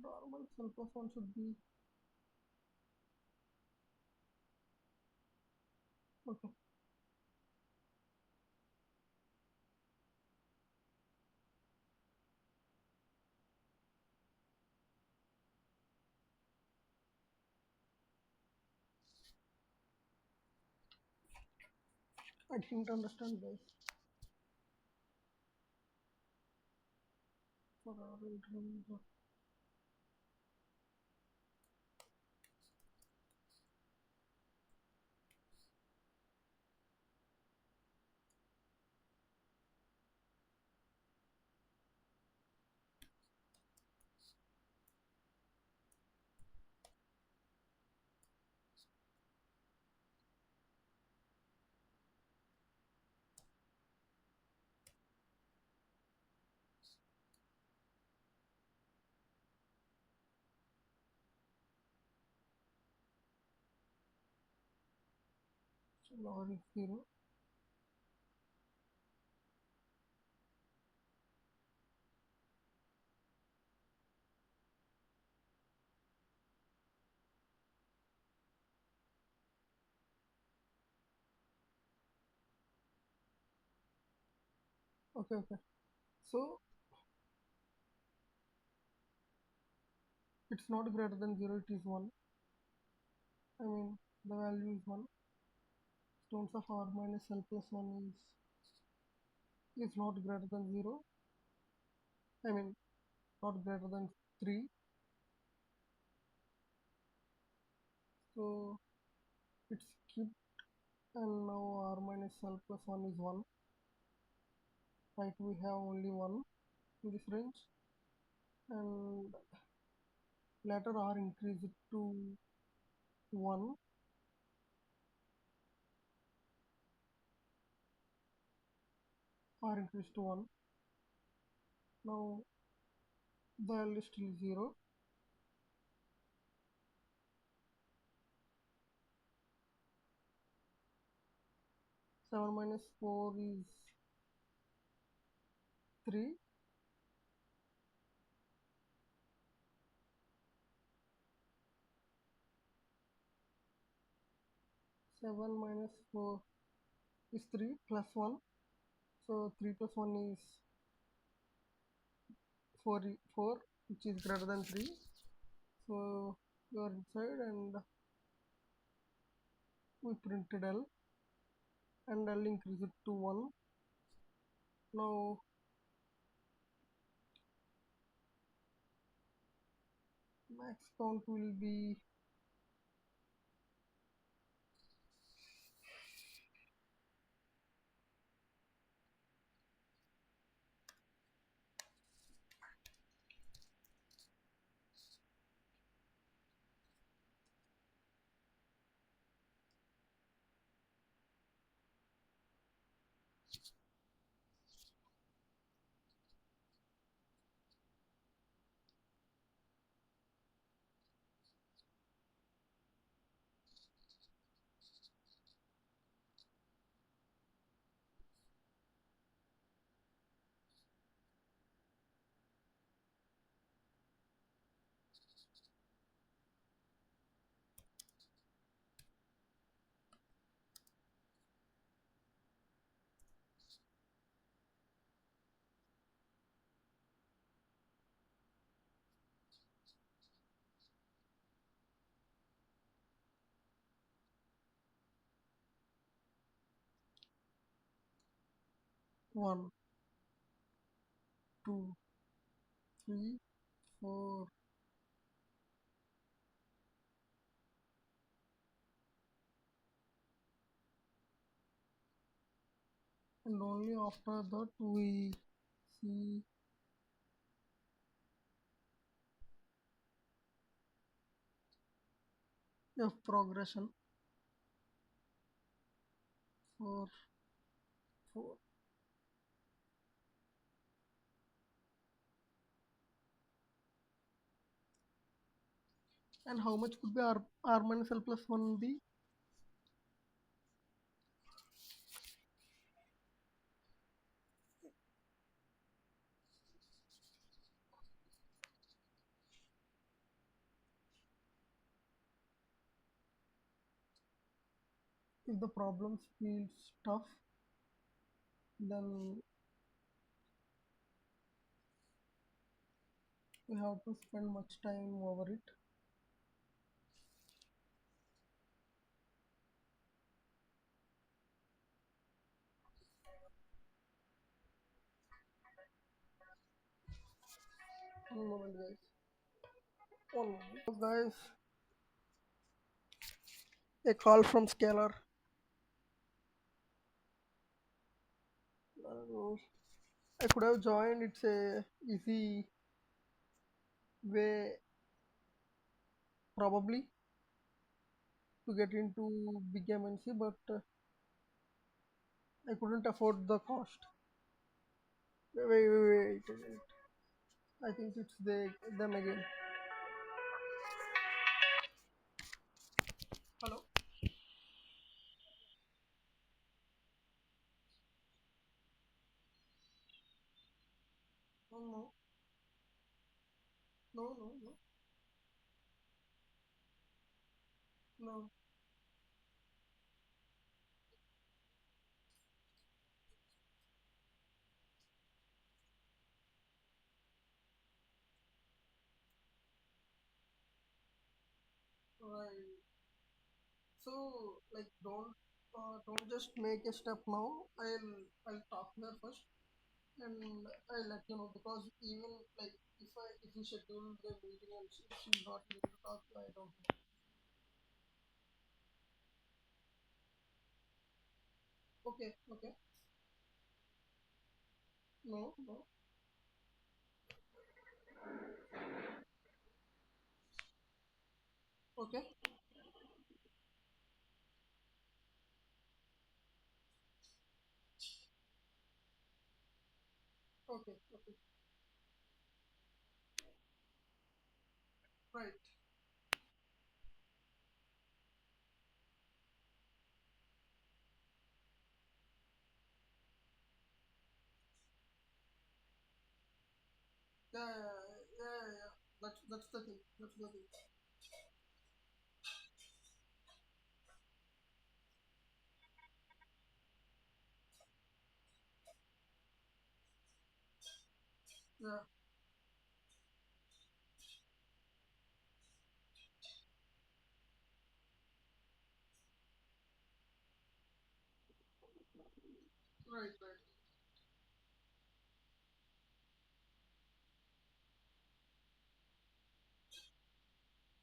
Normal cell plus 1 should be okay. I didn't understand this. For our interval. So now is 0. Okay, okay. So it's not greater than 0, it is 1. I mean, the value is 1. Stones of R minus L plus 1 is not greater than 0. I mean, not greater than 3. So it's skipped, and now R minus L plus 1 is 1. Right, we have only 1 in this range, and later R increase it to 1. R increased to 1. Now the L is still 0. Seven minus 4 is 3, 7 minus 4 is 3 plus 1. So 3 plus 1 is 4, which is greater than 3. So you are inside and we printed L and L increased to 1. Now max count will be 1, 2, 3, 4. And only after that we see F progression for 4. And how much could be R minus L plus 1 be? If the problem feels tough, then we have to spend much time over it. One moment, guys. One moment. Guys, a call from Scalar. I could have joined. It's a easy way, probably, to get into big MNC, but I couldn't afford the cost. Wait. I think it's them again. Hello? No. No, no, no, no. Right. So, like, don't just make a step now. I'll talk here first, and I'll let you know because even like if we schedule the meeting and she's not able to talk, I don't know. Okay. No. Okay. Okay. Right. Yeah, yeah, yeah, yeah, yeah. That's the thing. That's the thing. Yeah, right, right.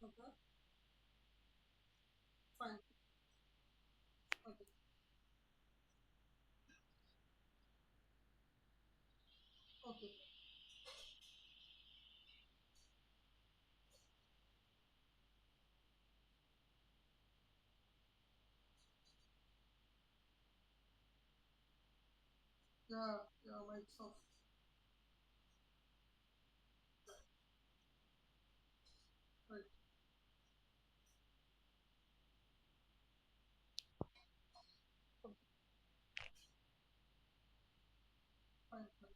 Okay, fine. Okay, okay. Yeah, yeah, Microsoft. Right. Okay, fine, fine.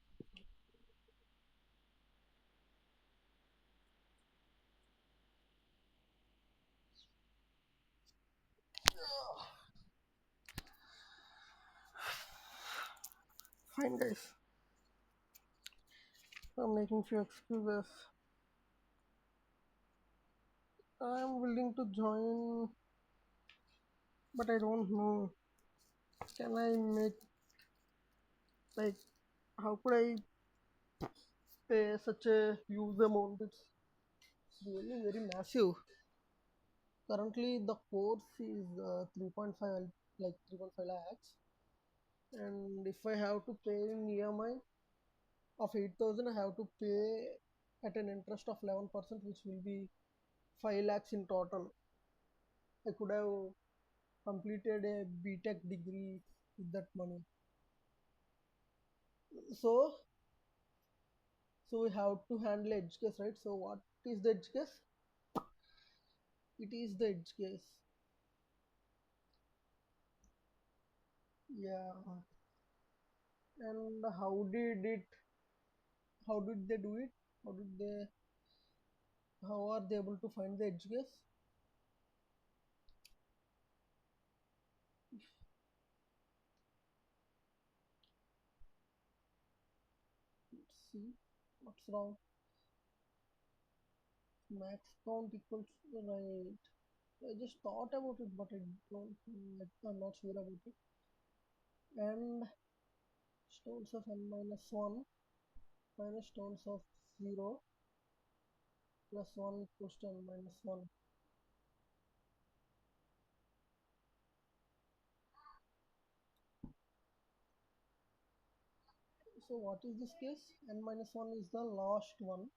Fine, guys. I'm making few excuses. I'm willing to join, but I don't know. Can I make like how could I pay such a huge amount? It's really very massive. Currently, the course is 3.5 like 3.5 lakhs, and if I have to pay in EMI of 8,000, I have to pay at an interest of 11%, which will be 5 lakhs in total. I could have completed a BTech degree with that money. So, so we have to handle edge case, right? So, what is the edge case? It is the edge case. Yeah. And how did they do it? How did they, how are they able to find the edge case? Let's see. What's wrong? Max count equals right. I just thought about it, but I don't. I'm not sure about it. And stones of n minus one minus stones of 0 plus 1 equals to n minus 1. So what is this case? N minus 1 is the last one,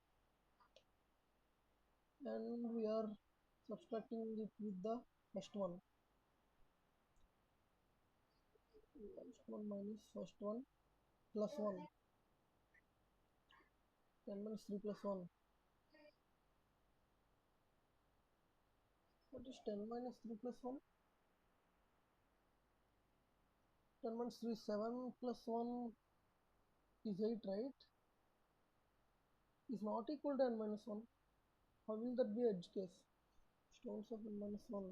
and we are subtracting it with the first one. Last one minus first one plus 1. 10 minus 3 plus 1. What is 10 minus 3 plus 1? 10 minus 3 is 7 plus 1 is 8, right? Is not equal to n minus 1. How will that be edge case? Stones of n minus 1.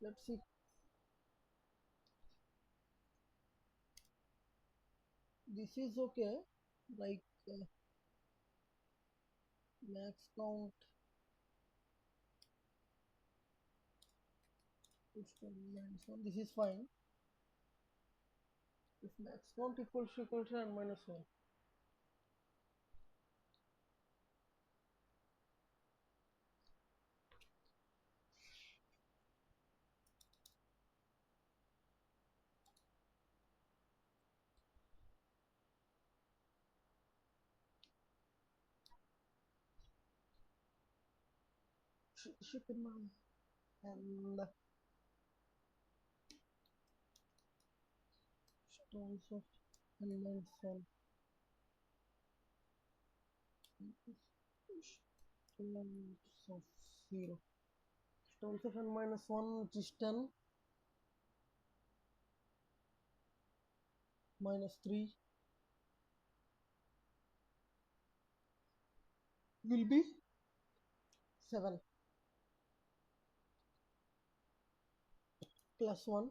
Let's see. This is okay. Like max count is 10 minus 1. This is fine. If max count equals to n minus 1. ship in my and stones of elements on stones of 0. Stones of n minus 1, which is 10, minus 3 will be 7 plus 1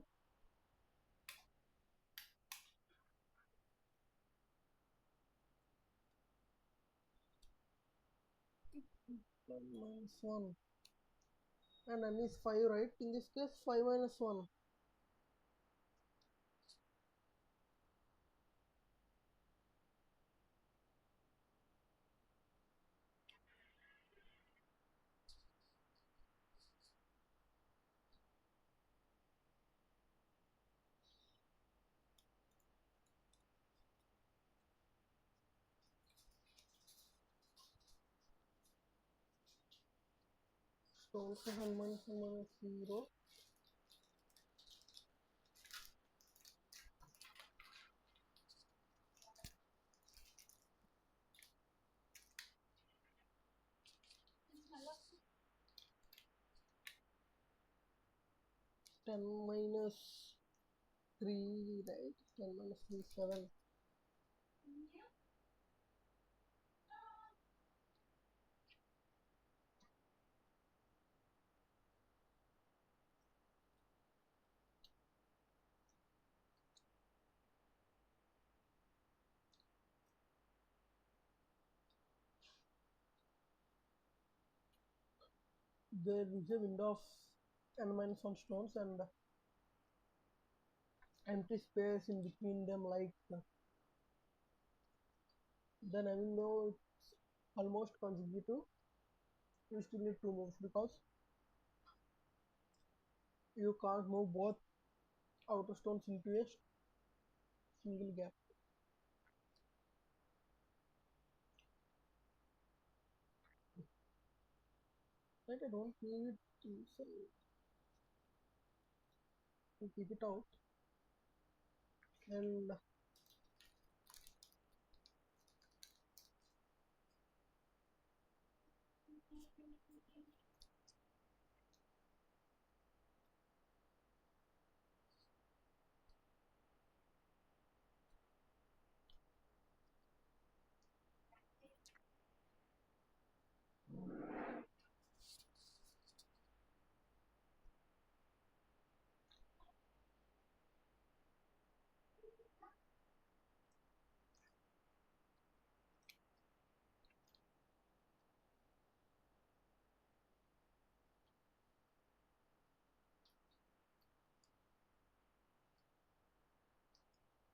minus 1 and n is 5, right? In this case 5 minus 1. Stones of n minus 1 minus 0 10 minus 3, right? 10 minus 3 7. There is a window of n minus 1 stones and empty space in between them, like then even though it's almost consecutive, you still need 2 moves because you can't move both outer stones into a single gap. Right, I don't need to keep it out and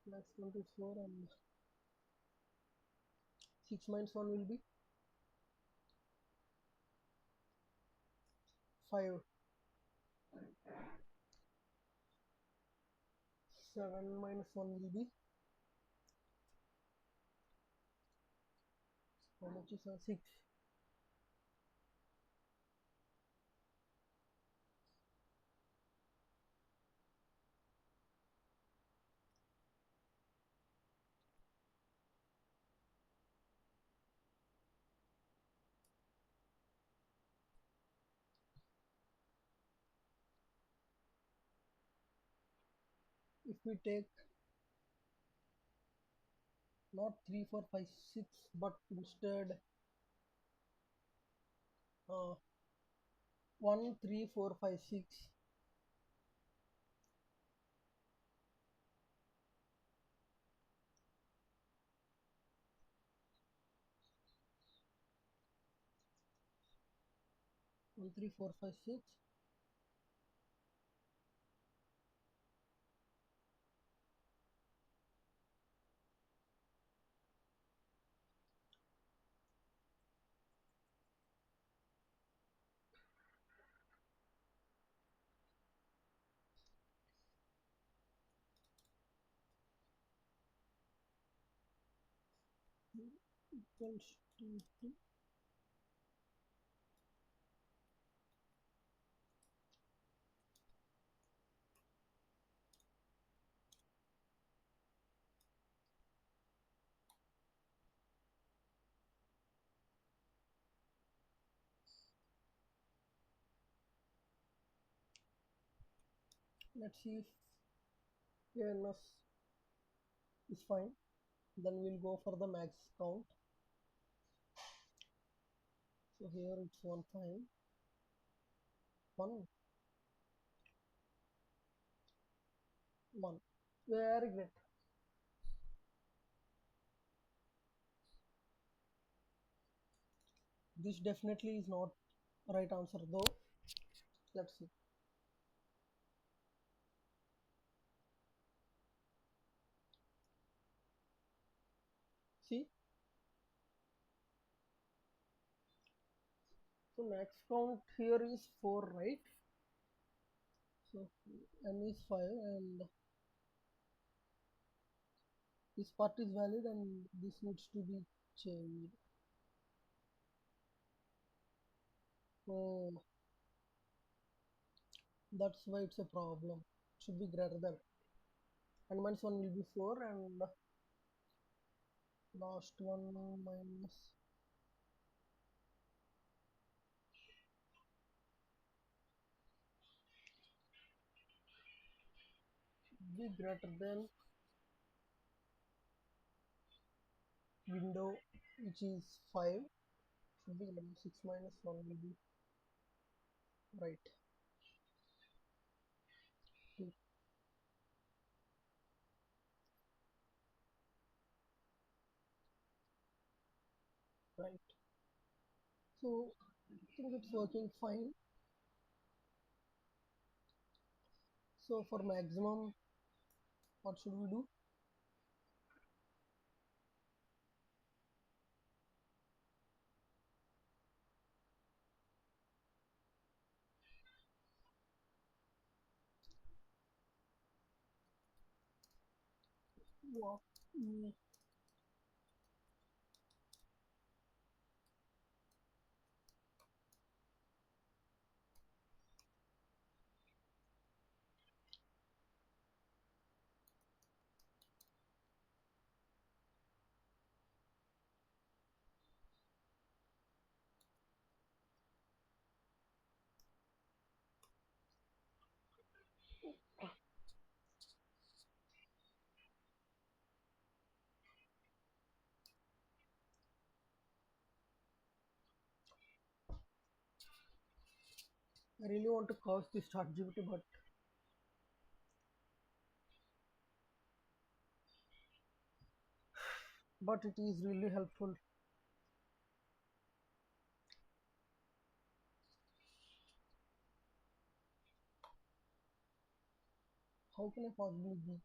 plus 24 and 6 minus 1 will be 5. 7 minus 1 will be how much is 6. If we take not 3 4 5 6 but instead 1 3 4 5 6, 1 3 4 5 6, equals to Let's see if ANS is fine. Then we'll go for the max count. So here it's one fine. One, one. Very great. This definitely is not right answer though. Let's see. See, so max count here is 4, right? So n is 5 and this part is valid and this needs to be changed. So that's why it's a problem. It should be greater than. And minus 1 will be 4 and last one minus be greater than window which is 5 should be 6 minus 1 will be right. 2. Right. So I think it's working fine. So for maximum, what should we do? Walk me. I really want to cause this ChatGPT, but it is really helpful. How can I possibly be?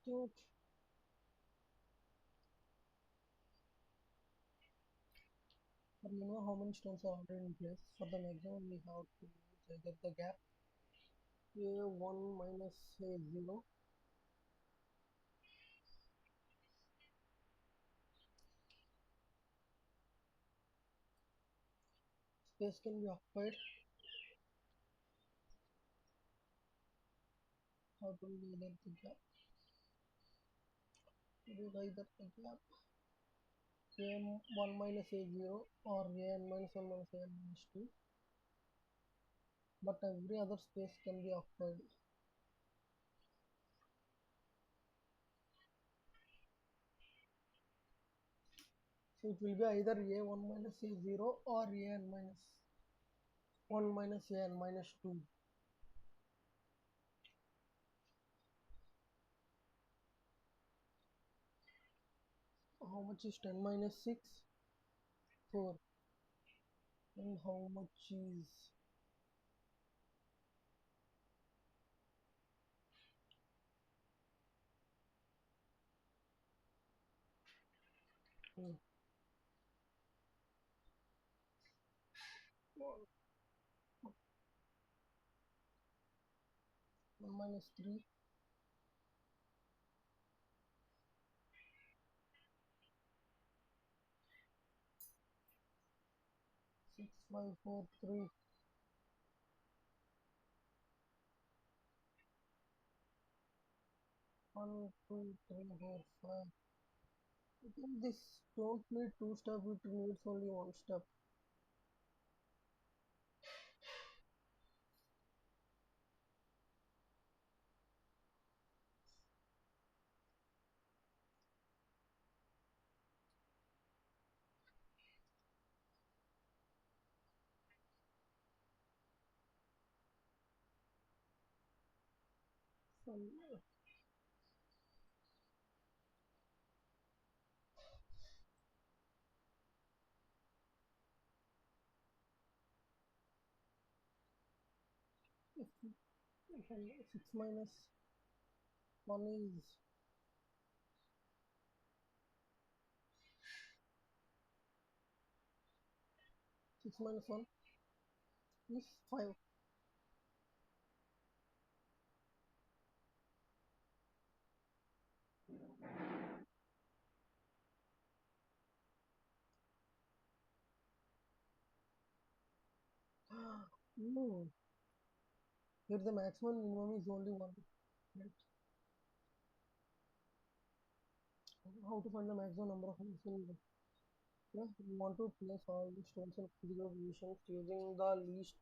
So for minimum, how many stones are already in place? For the maximum, we have to use either the gap a1 minus a0. Space can be occupied. How to do either the gap? Do either the gap a1 minus a0 or an minus 1 minus an minus 2. But every other space can be occupied. So it will be either a1 minus a0 or an minus 1 minus an minus 2. How much is 10 minus 6? 4. And how much is 1 minus 3, 6, 5, 4, 3, 1, 2, 3, 4, 5. I think this don't need 2 steps, it needs only 1 step. So, if 6 minus 1 is 6 minus 1 is 5. No, here the maximum minimum is only 1. Right? How to find the maximum number of moves in the yeah, we want to place all the stones in physical positions using the least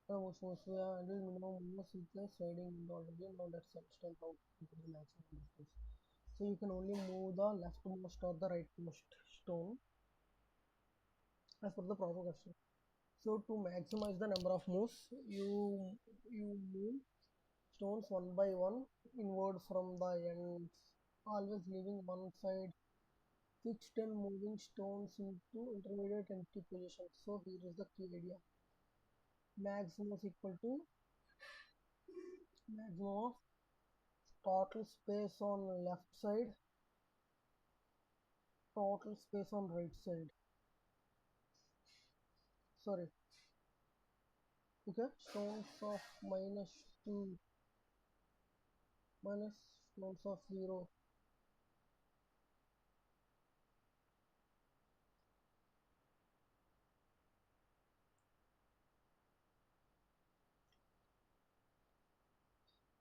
motion. So yeah, and minimum movement sequence sliding in already. Now let's understand how to get the maximum distance. So you can only move the leftmost or the rightmost stone as per the proper question. So to maximize the number of moves, you move stones one by one inward from the ends, always leaving one side fixed and moving stones into intermediate empty positions. So here is the key idea. Maximum is equal to maximum of total space on left side, total space on right side. Sorry, okay, stones of minus 2 minus stones of 0.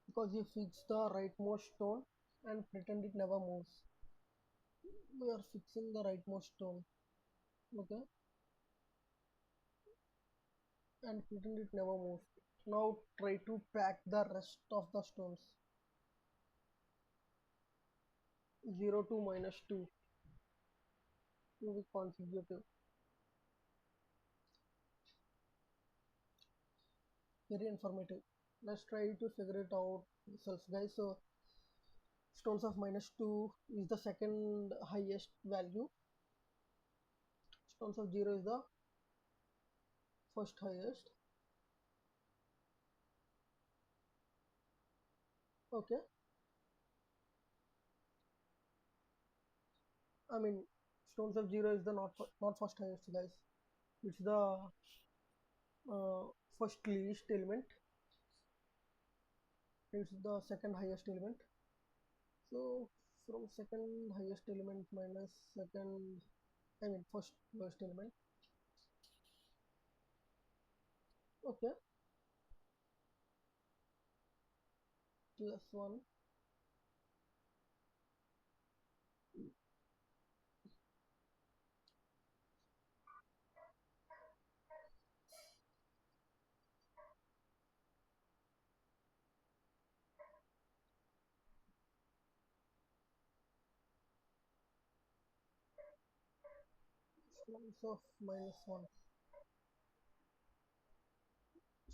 Because you fix the rightmost stone and pretend it never moves. We are fixing the rightmost stone, okay, and pretend it never moves. Now try to pack the rest of the stones. 0 to minus 2 to be consecutive. Very informative. Let's try to figure it out ourselves, guys. So stones of minus 2 is the second highest value. Stones of 0 is the first highest. Okay, I mean stones of 0 is the not first highest, guys. It's the uh, first least element. It's the second highest element. So from second highest element minus second, I mean first lowest element. Okay, plus 1 stones of minus 1.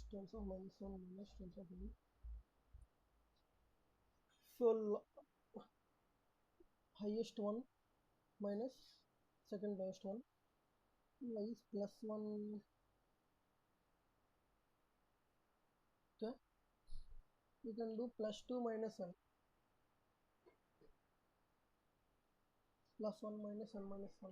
Stones of minus 1 minus stones of 1. So highest one minus second lowest one is plus 1. Okay, you can do plus 2 minus 1, plus 1 minus 1 minus 1.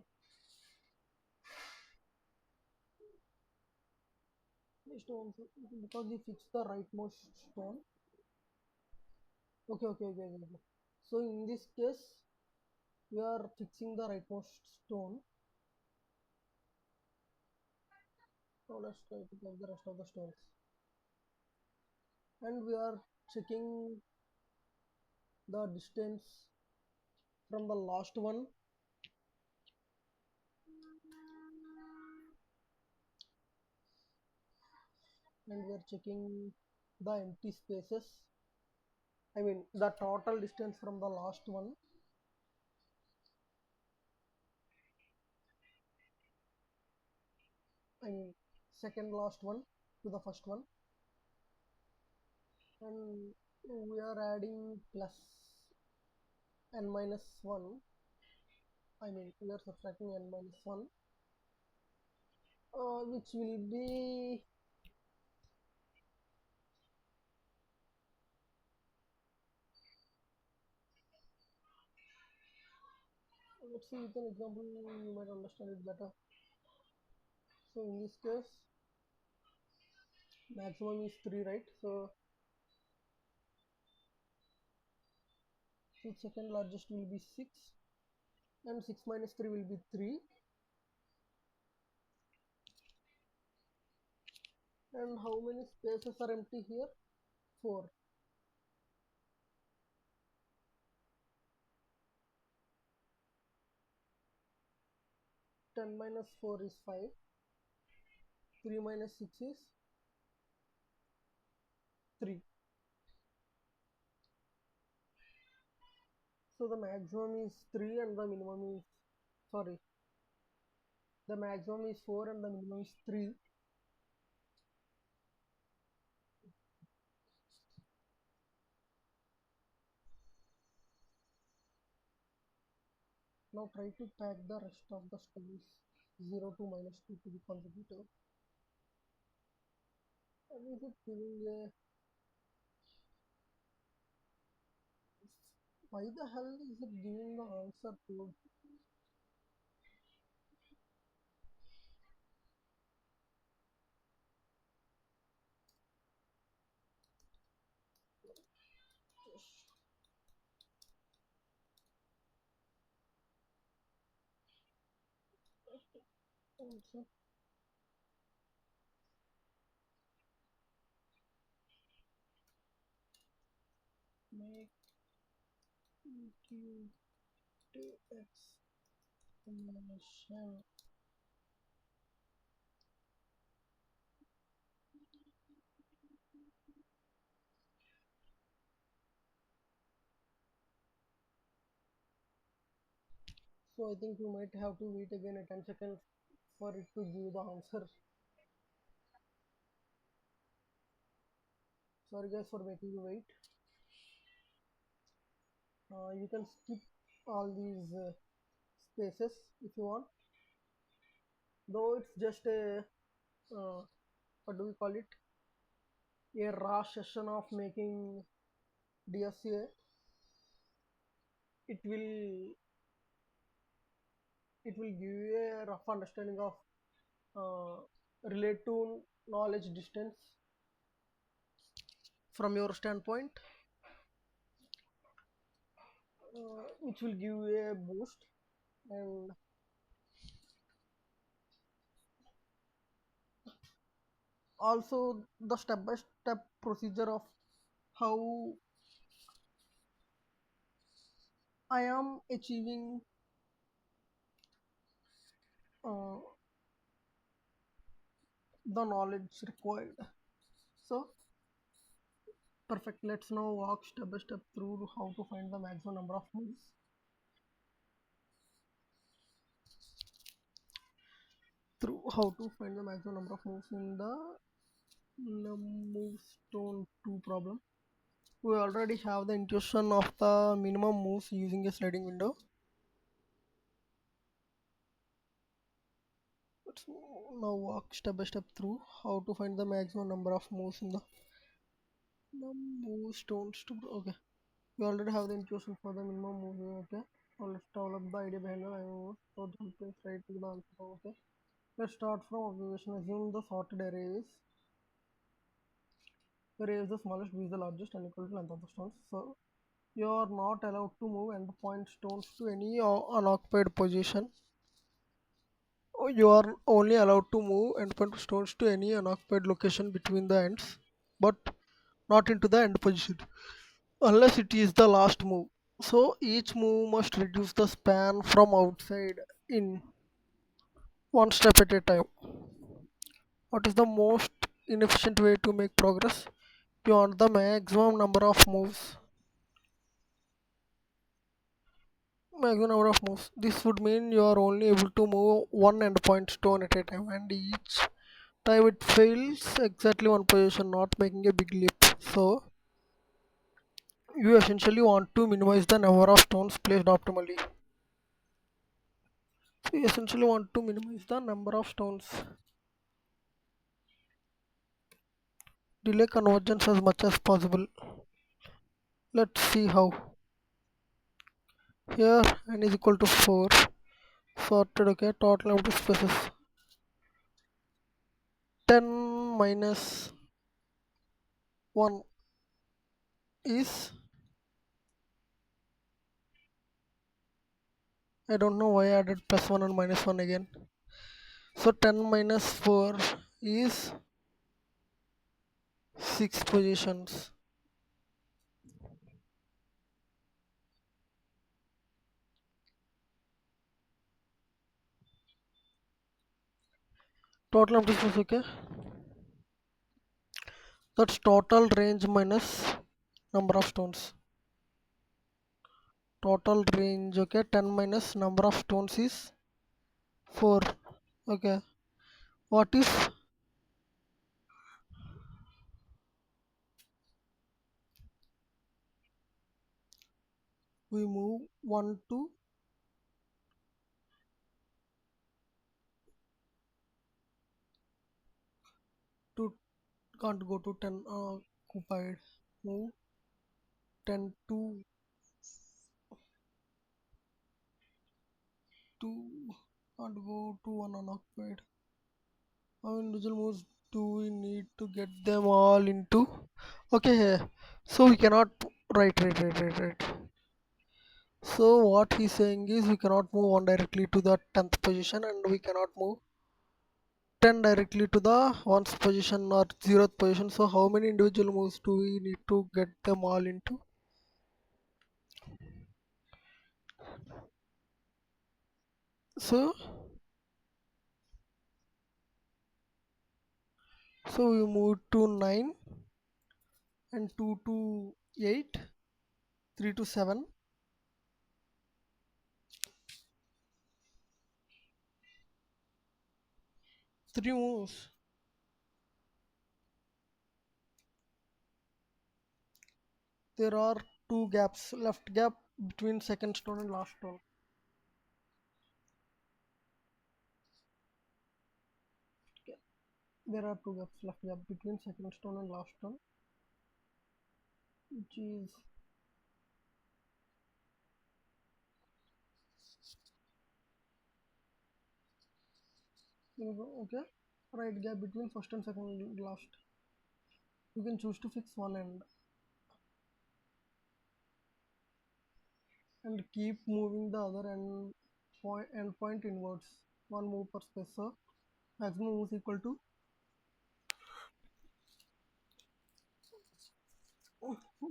Stones, because you fix the rightmost stone Okay. So in this case, we are fixing the rightmost stone. Now let's try to get the rest of the stones. And we are checking the distance from the last one, and we are checking the empty spaces. I mean the total distance from the last one. I mean second last one to the first one, and we are adding plus n minus 1. I mean we are subtracting n minus 1, which will be, let's see with an example you might understand it better. So in this case maximum is 3, right? So second largest will be 6, and 6 minus 3 will be 3, and how many spaces are empty here? 4. 10 minus 4 is 5. 3 minus 6 is 3. So the maximum is 3 and the minimum is, sorry, the maximum is 4 and the minimum is 3. Now try to pack the rest of the stones 0 to minus 2 to be consecutive. And is it giving a, why the hell is it giving the answer to? Also make into explanation. So I think you might have to wait again a 10 seconds for it to give the answer. Sorry guys for making you wait. You can skip all these spaces if you want, though it's just a, what do we call it, a raw session of making DSA. It will it will give you a rough understanding of uh, relate to knowledge distance from your standpoint, which will give you a boost, and also the step by step procedure of how I am achieving uh, the knowledge required. So perfect, let's now walk step by step through how to find the maximum number of moves. Through how to find the maximum number of moves in the move stone 2 problem. We already have the intuition of the minimum moves using a sliding window. Let's now walk step by step through how to find the maximum number of moves in the move stones to, okay. We already have the intuition for the minimum move, okay. Now let's develop the idea behind the minimum move. So jumping straight to the answer, okay. Let's start from observation. Assume the sorted array is the smallest, b is the largest, and equal to length of the stones. So You are not allowed to move endpoint stones to any unoccupied position. You are only allowed to move endpoint stones to any unoccupied location between the ends, but not into the end position, unless it is the last move. So each move must reduce the span from outside in one step at a time. What is the most inefficient way to make progress? You want the maximum number of moves. Maximum number of moves. This would mean you are only able to move one endpoint stone at a time, and each time it fails exactly one position, not making a big leap. So you essentially want to minimize the number of stones placed optimally. So you essentially want to minimize the number of stones. Delay convergence as much as possible. Let's see how. Here n is equal to 4. Sorted, okay. Total empty spaces. 10 minus 1 is, I don't know why I added plus 1 and minus 1 again. So 10 minus 4 is 6 positions. Total empty space, okay. That's total range minus number of stones. Total range, okay. 10 minus number of stones is 4. Okay. What if we move 1 to can't go to 10 occupied. Move 10 to can't go to one unoccupied. How individual moves do we need to get them all into? Okay, here. So we cannot. Right. So what he's saying is we cannot move one directly to the 10th position, and we cannot move 10 directly to the 1st position or 0th position. So how many individual moves do we need to get them all into? So we move to 9 and 2 to 8, 3 to 7, 3 moves. There are 2 gaps, left gap between second stone and last stone. Okay. There are 2 gaps, left gap between second stone and last stone, which is okay. Right gap between first and second last. You can choose to fix one end and keep moving the other end point inwards. One move per space. So maximum move is equal to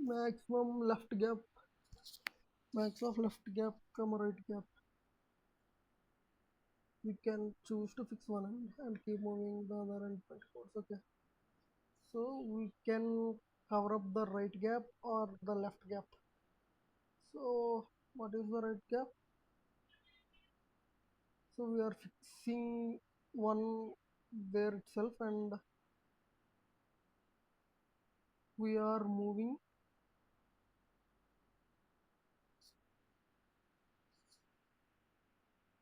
maximum left gap, max of left gap, comma right gap. We can choose to fix one end and keep moving the other end point inwards. Okay. So we can cover up the right gap or the left gap. So what is the right gap? So we are fixing one there itself, and we are moving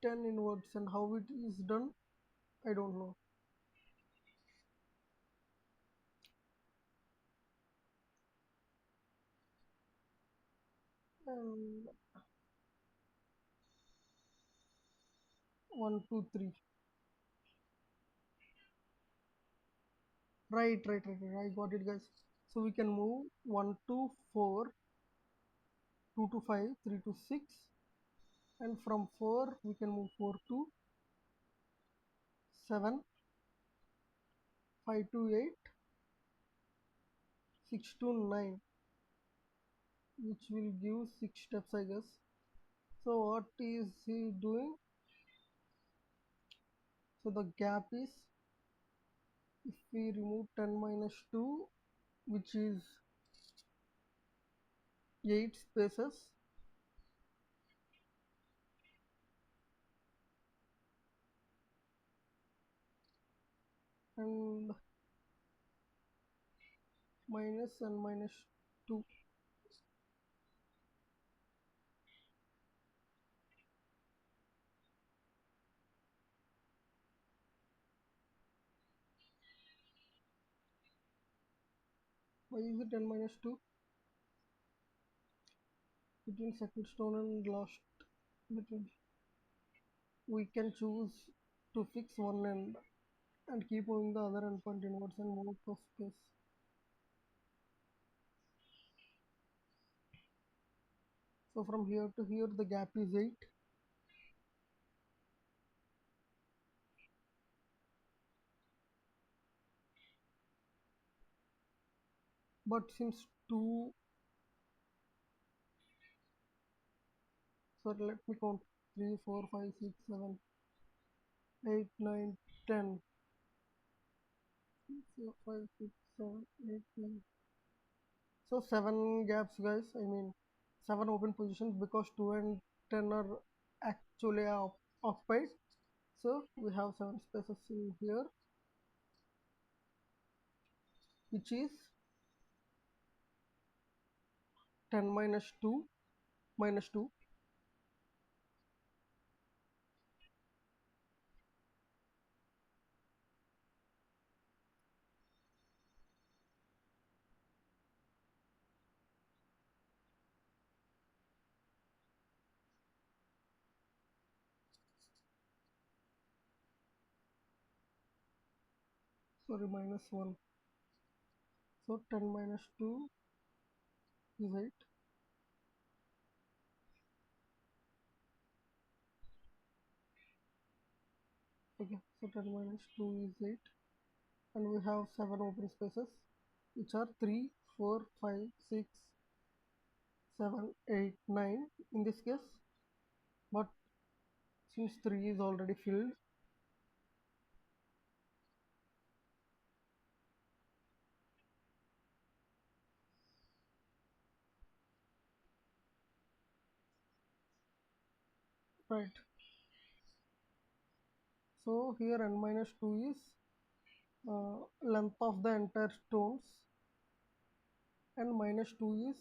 10 inwards, and how it is done I don't know. And 1 2 3. Right, I got it, guys. So we can move 1 to 4 2 to 5, 3 to 6, and from 4 we can move 4 to 7, 5 to 8, 6 to 9, which will give 6 steps, I guess. So what is he doing? So the gap is, if we remove 10 minus 2, which is 8 spaces, and minus and minus 2. Why is it 10 minus 2? Between second stone and last, between, we can choose to fix one end and keep moving the other endpoint inwards and move to space. So from here to here the gap is 8. But since 2, sorry, let me count, 3, 4, 5, 6, 7, 8, 9, 10, 4, 5, 6, 7, 8, 9. So 7 gaps, guys. I mean 7 open positions, because 2 and 10 are actually occupied. So we have 7 spaces in here, which is 10 minus 2 minus 2. Sorry, minus 1. So 10 minus 2 is 8. Okay, so 10 minus 2 is 8. And we have 7 open spaces, which are 3, 4, 5, 6, 7, 8, 9 in this case. But since 3 is already filled, right? So here n minus 2 is length of the entire stones, and minus 2 is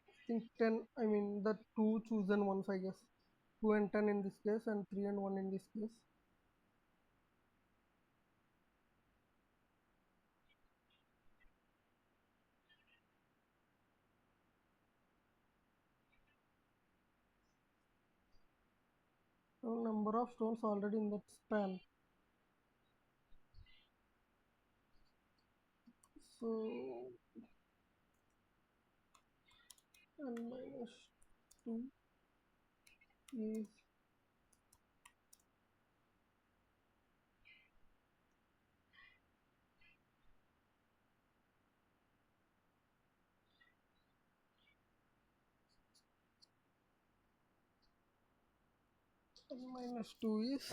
I think 10, I mean the 2 chosen ones, I guess. 2 and 10 in this case, and 3 and 1 in this case. So number of stones already in that span. So n minus 2 is n minus 2 is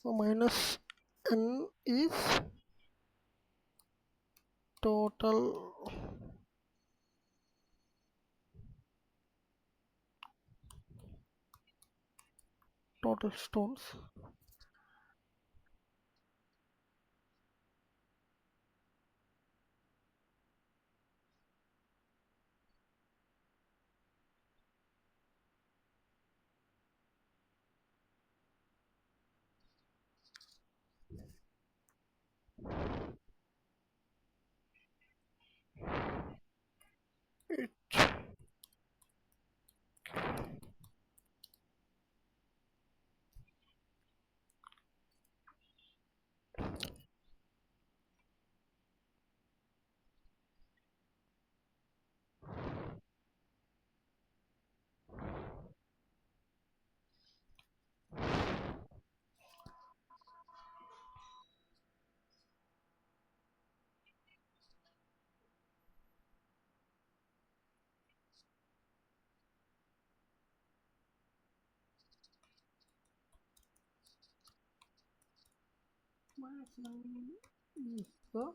so minus n is total stones. is the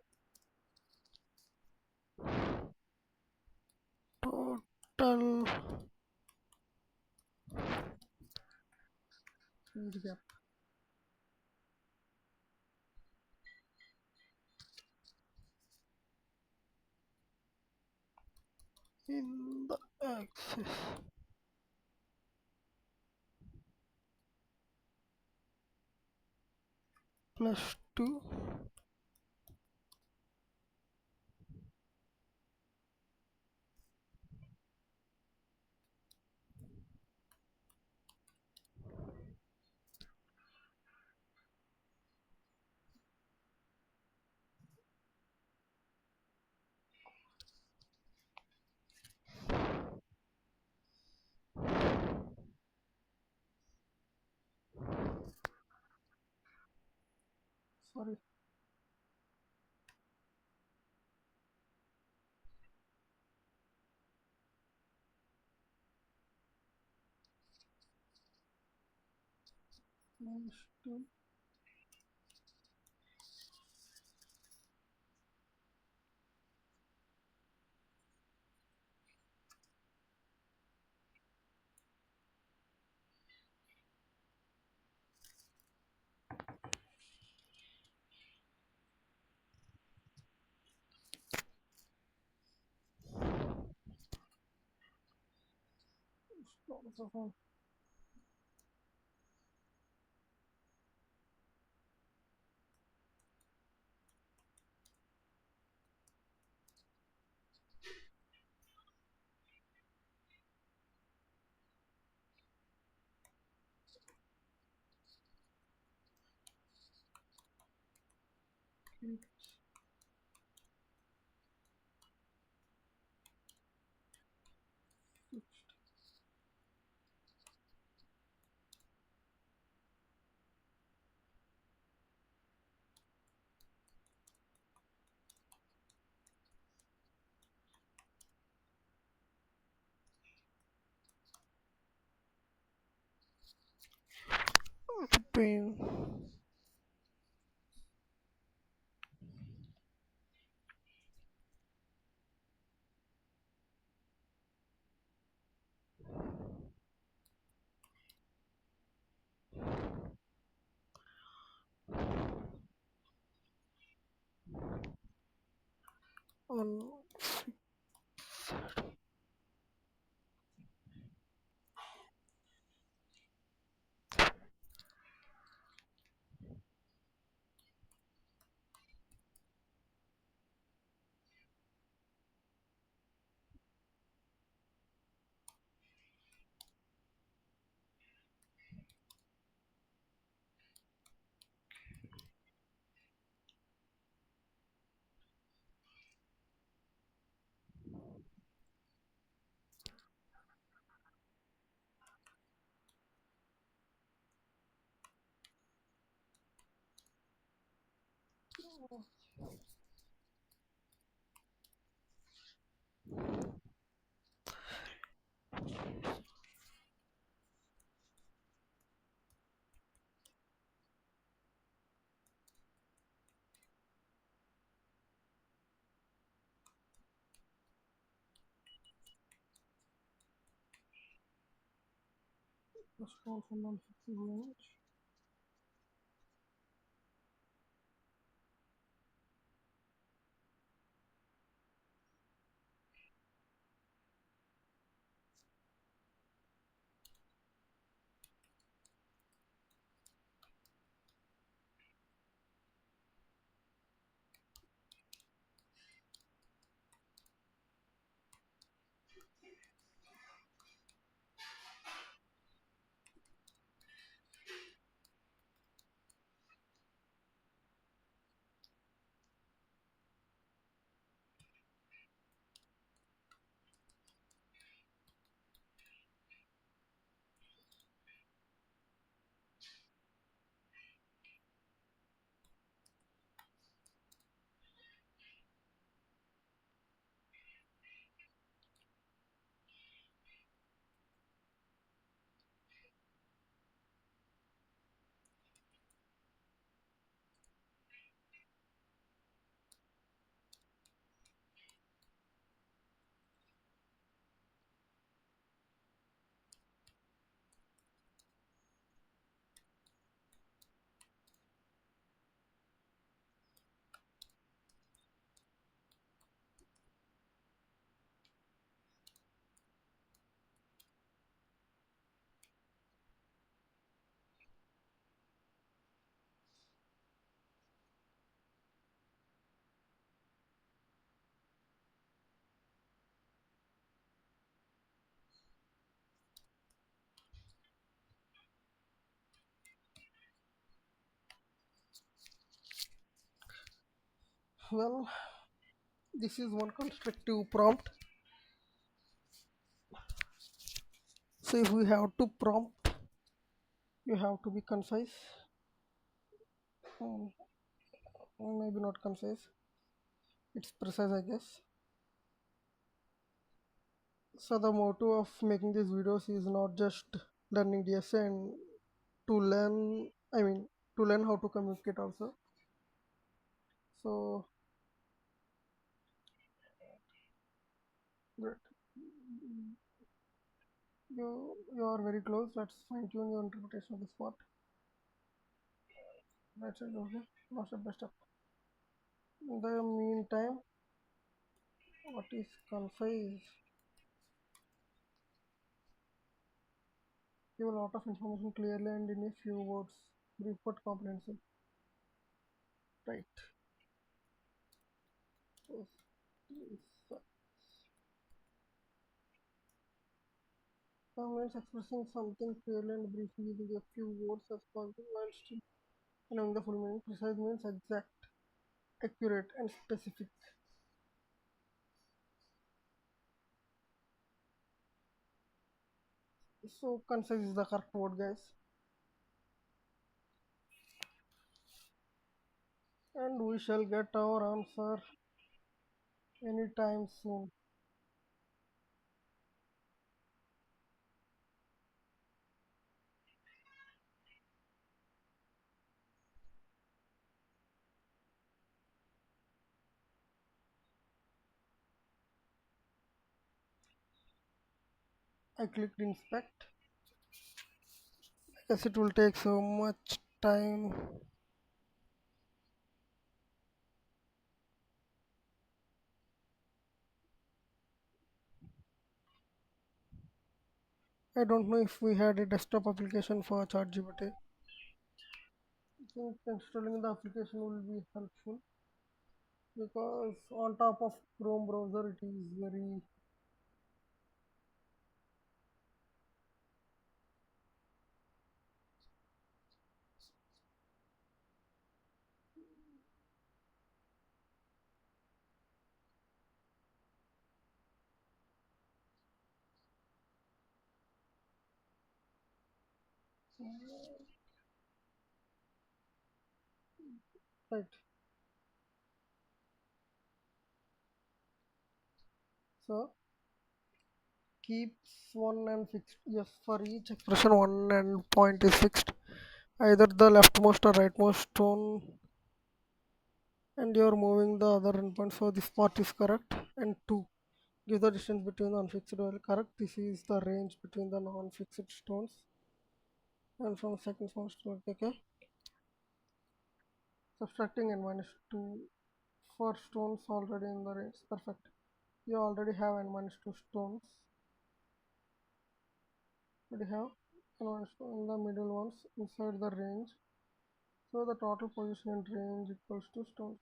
total age gap. In the axis plus 2 sorry minus 2 so between on plus 4 from non-fixed range. Well, this is one constructive prompt. So if we have to prompt, you have to be concise. Hmm, maybe not concise. It's precise, I guess. So the motto of making these videos is not just learning DSA and to learn. I mean, to learn how to communicate also. So great. You are very close. Let's fine tune your interpretation of this part. That's it. Okay. Not step by step. In the meantime, what is concise? Give a lot of information clearly and in a few words. Brief but comprehensive. Right. So, means expressing something clearly and briefly using a few words as possible while still knowing the full meaning. Precise means exact, accurate, and specific. So concise is the correct word, guys. And we shall get our answer anytime soon. I clicked inspect. Yes, it will take so much time. I don't know if we had a desktop application for ChatGPT. I think installing the application will be helpful because on top of Chrome browser it is very right. So keeps one and fixed. Yes, for each expression one and point is fixed. Either the leftmost or rightmost tone, and you're moving the other endpoint. So this part is correct. And two, give the distance between the unfixed value correct. This is the range between the non-fixed stones. And from second most okay. Subtracting n minus 2 for stones already in the range. Perfect. You already have n minus 2 stones. But you have n minus 2 in the middle ones inside the range. So the total position in range equals to stones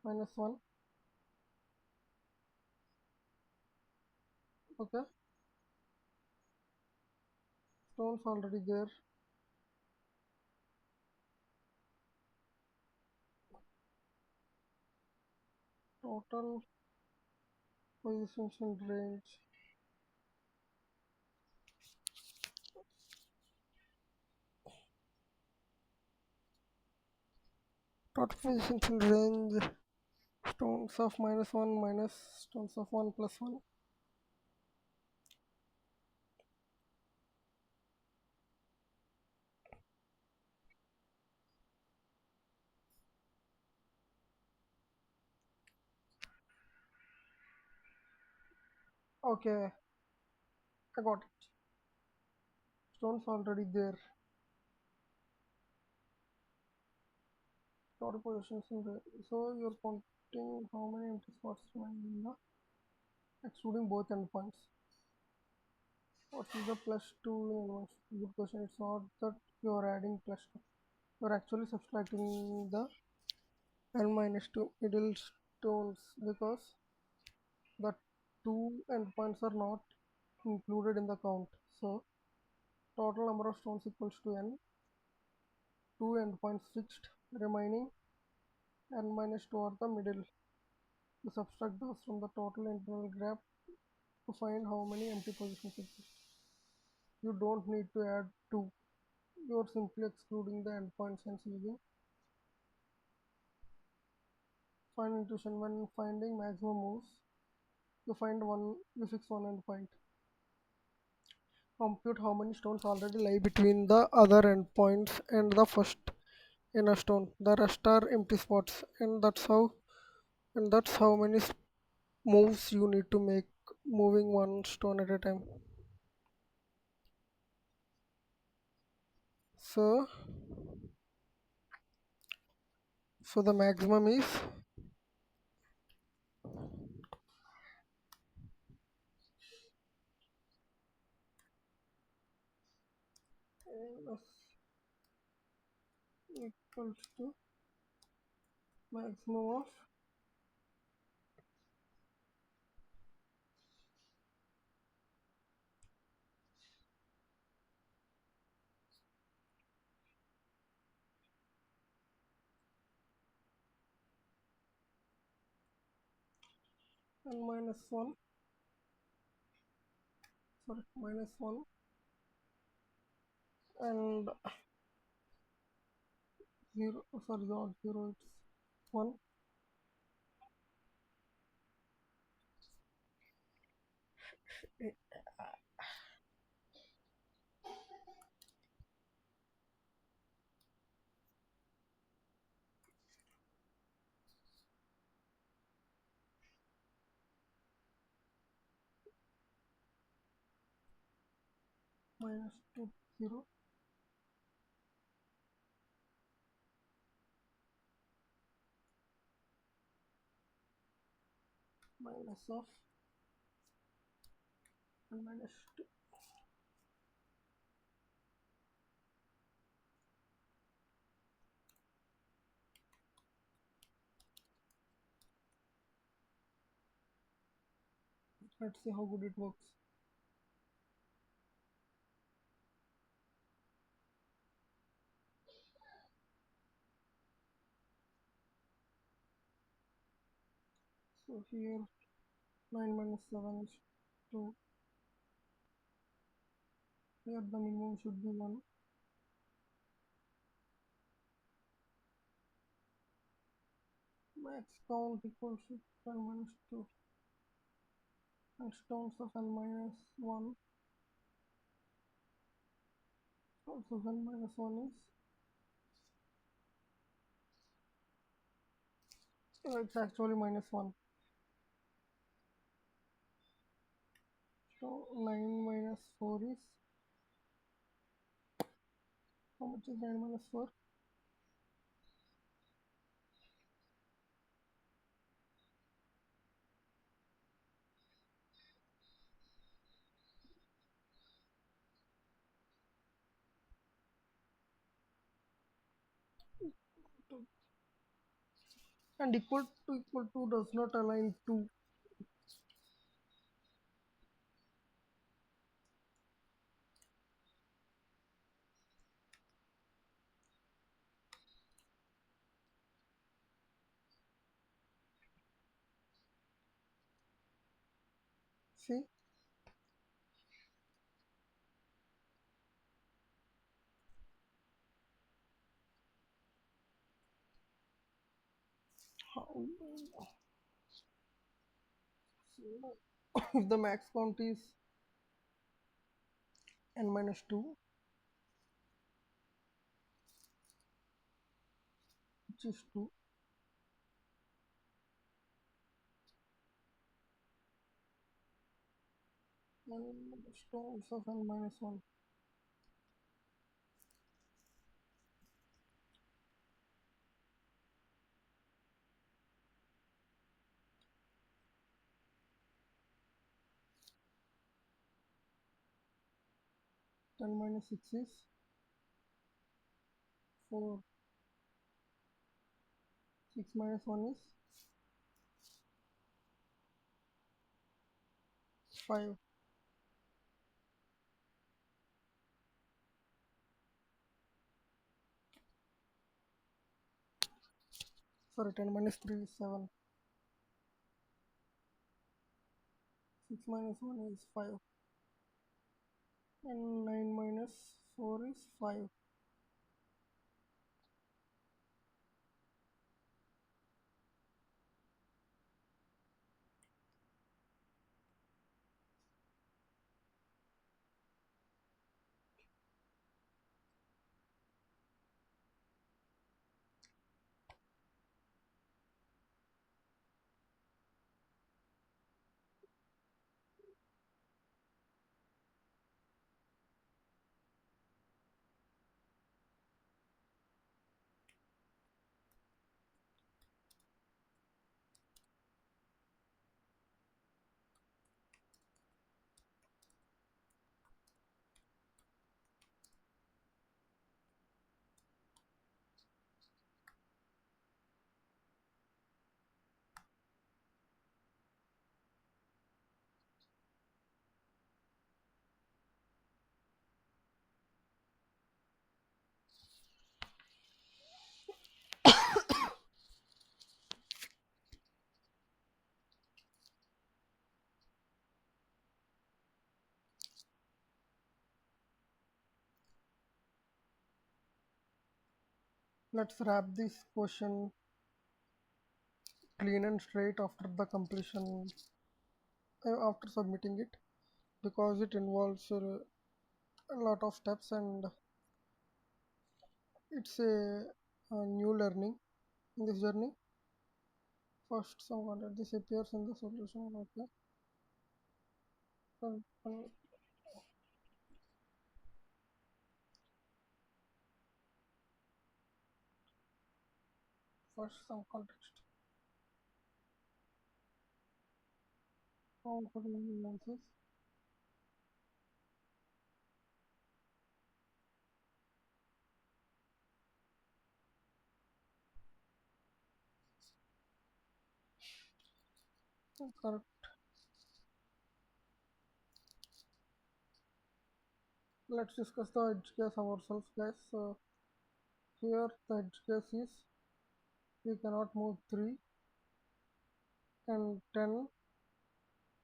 minus 1. Okay. Stones already there. Total positions in range. Total positions in range. Stones of minus 1 minus stones of 1 plus 1. Okay, I got it. Stones already there. Total positions in range. So you're counting how many empty spots remain in the excluding both endpoints. What is the plus 2 in one? Good question. It's not that you're adding plus 2. You're actually subtracting the n minus 2 middle stones because the two endpoints are not included in the count. So total number of stones equals to n. Two endpoints fixed. Remaining n minus 2 are the middle. You subtract those from the total internal graph to find how many empty positions exist. You don't need to add 2. You're simply excluding the endpoints and using find intuition. When finding maximum moves, you fix one endpoint. Compute how many stones already lie between the other endpoints and the first inner stone. The rest are empty spots, and that's how many moves you need to make, moving one stone at a time. So, so the maximum is equals to maximum of n minus 1, sorry, minus 1 and 0, sorry, not 0, it's 1 minus 2, 0 minus of and minus 2 let's see how good it works. So here 9 minus 7 is 2, here the minimum should be 1, max count equals to 10 minus 2 and stones of n minus 1, stones of n minus 1 is it's actually minus 1. So 9 minus 4 is, how much is 9 minus 4? 2. And equal to does not align to, see, how, if the max count is n minus 2, which is 2, and stones of n minus 1, 10 minus 6 is 4, 6 minus 1 is 5, Sorry, 10 minus 3 is 7. 6 minus 1 is 5. And 9 minus 4 is 5. Let's wrap this question clean and straight after the completion, after submitting it, because it involves a lot of steps and it's a new learning in this journey. First, some content. This appears in the solution. Okay. So, first, some context. How could we answers? Correct. Let's discuss the edge case ourselves, guys. So here the edge case is we cannot move 3 and 10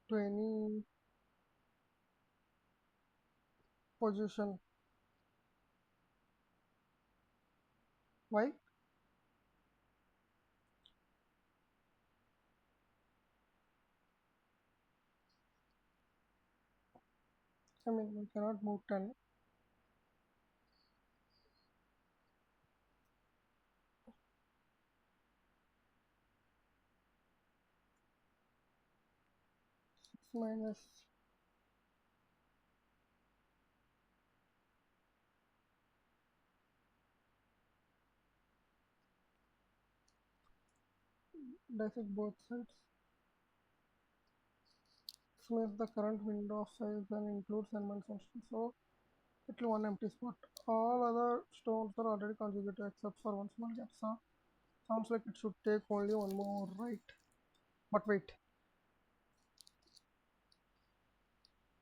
to any position. Why? I mean, we cannot move 10. 6 minus dissect both sides. This means the current window of size then includes elements and stones. So it will one empty spot. All other stones are already conjugated except for one small gap. So sounds like it should take only one more, right? But wait,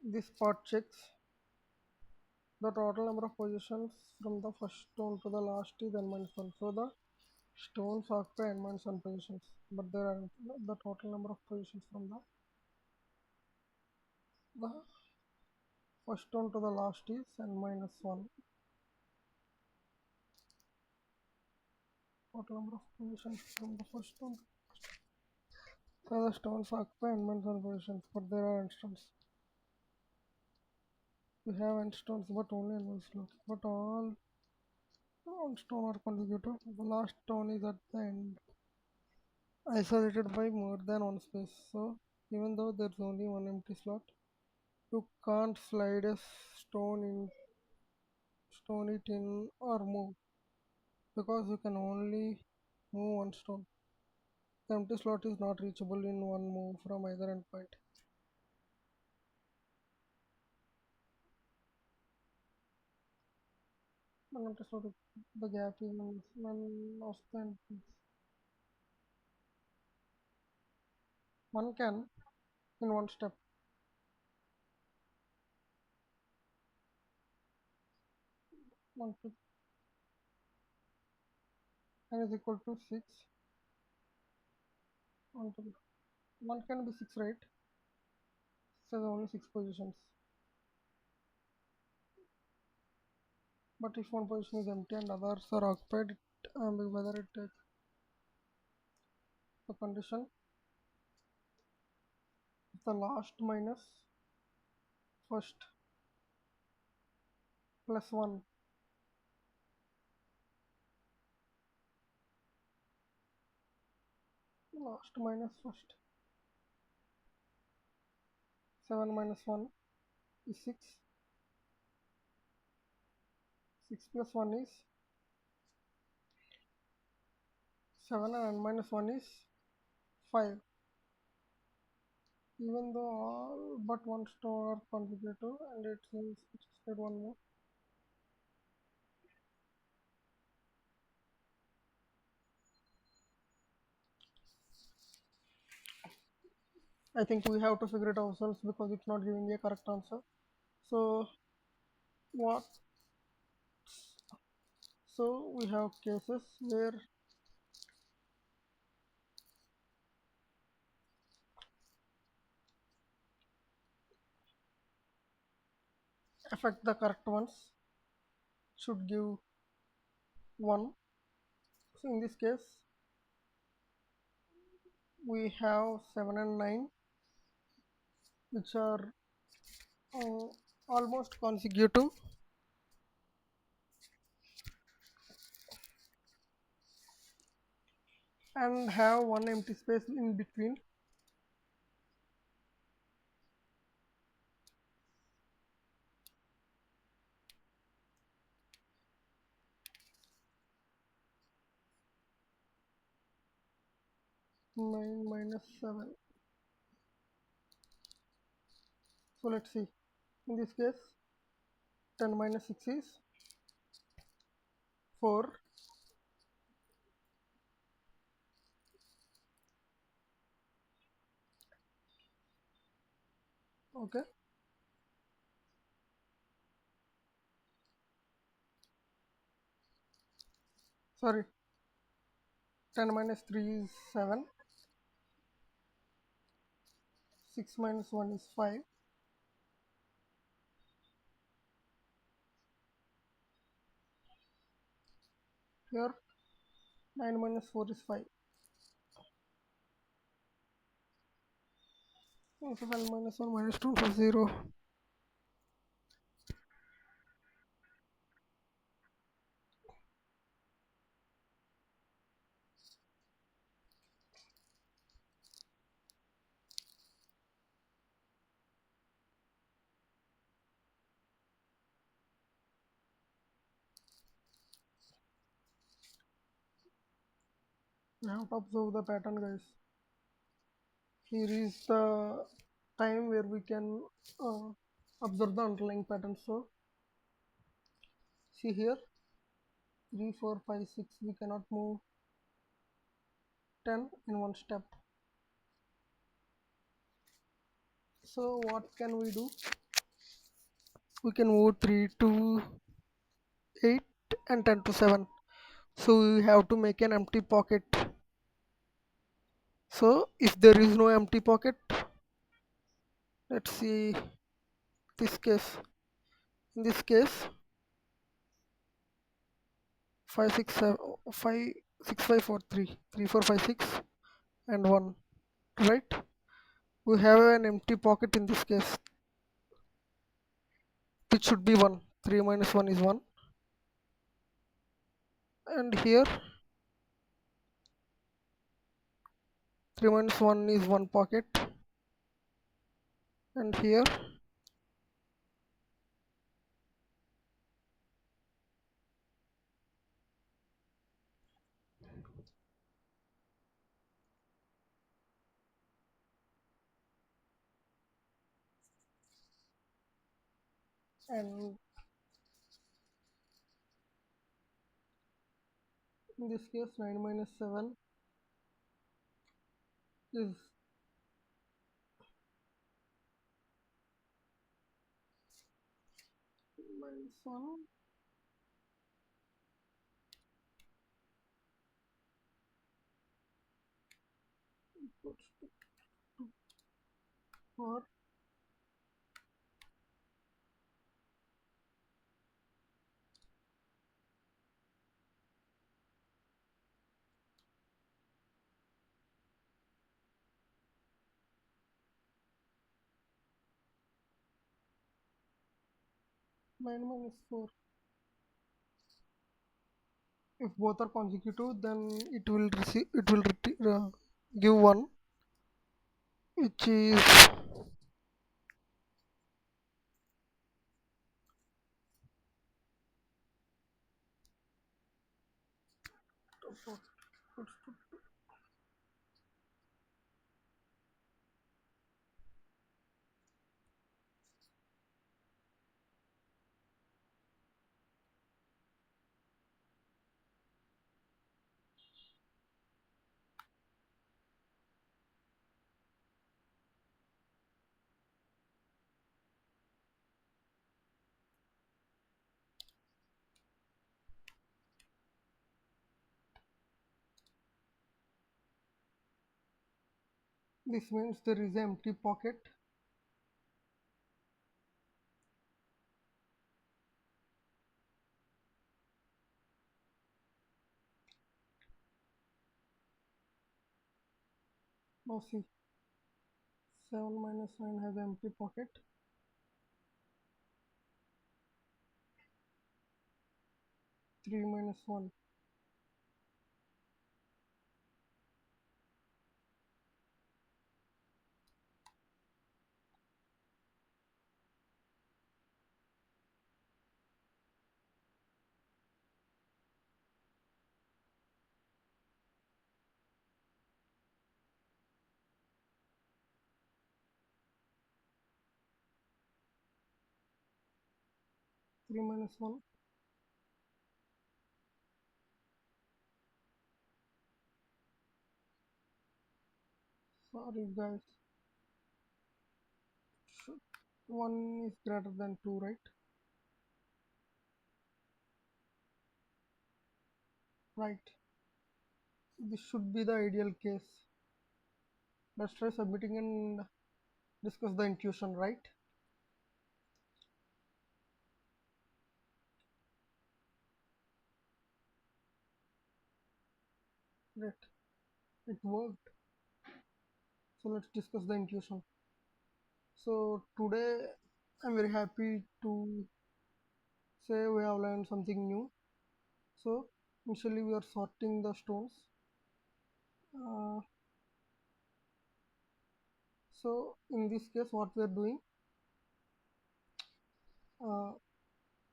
this part checks the total number of positions from the first stone to the last is n minus 1. So the stones occupy n minus 1 positions, but there are the total number of positions from the first stone to the last is n minus 1. Total number of positions from the first stone. So the stones occupy n minus 1 positions, but there are instances. We have n stones, but only n minus slots. But all stone are consecutive. The last stone is at the end, isolated by more than one space. So even though there's only one empty slot, you can't slide a stone in, stone it in or move because you can only move one stone. The empty slot is not reachable in one move from either endpoint. One empty slot, the gap is none of the endpoints. One can in one step. 1 plus n is equal to 6. 1 can be 6, right? So there are only 6 positions. But if one position is empty and others are occupied, whether it takes the condition the last minus first plus 1. Last minus first. 7 minus 1 is 6. 6 plus 1 is 7 and minus 1 is 5. Even though all but one store are consecutive and it seems just one more. I think we have to figure it ourselves because it's not giving a correct answer. So what? So we have cases where affect the correct ones should give 1. So in this case we have 7 and 9 which are uh, almost consecutive and have one empty space in between. Nine minus 7. So let's see. In this case 10 minus 6 is 4. Okay. Sorry. 10 minus 3 is 7. 6 minus 1 is 5. Here 9 minus 4 is 5. So 7 minus 1 minus 2 is 0. We have to observe the pattern, guys. Here is the time where we can observe the underlying pattern. So see here 3, 4, 5, 6. We cannot move 10 in one step. So what can we do? We can move 3 to 8 and 10 to 7. So we have to make an empty pocket. So if there is no empty pocket, let's see this case. In this case 5 6 7 5 6 5 4 3 3 4 5 6 and 1, right? We have an empty pocket in this case which should be 1. 3 minus 1 is 1, and here 3 minus 1 is 1 pocket, and here and in this case 9 minus 7 is minus 1. or nine minus four. If both are consecutive, then it will give one, which is this means there is an empty pocket. Now see, 7 minus 9 has an empty pocket. 3 minus 1. 3 minus 1. Sorry guys. 1 is greater than 2, right? Right. This should be the ideal case. Let's try submitting and discuss the intuition, right? Great. It worked. So let's discuss the intuition. So today I'm very happy to say we have learned something new. So initially we are sorting the stones. Uh, so in this case, what we are doing, uh,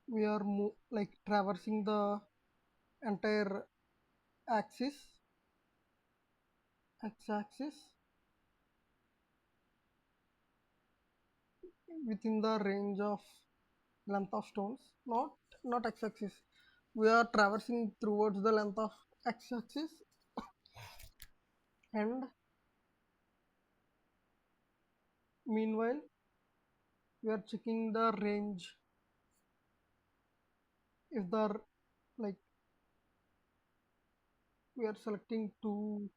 we are like traversing the entire axis, x-axis, within the range of length of stones, not x-axis. We are traversing towards the length of x-axis, and meanwhile we are checking the range. If the like we are selecting two,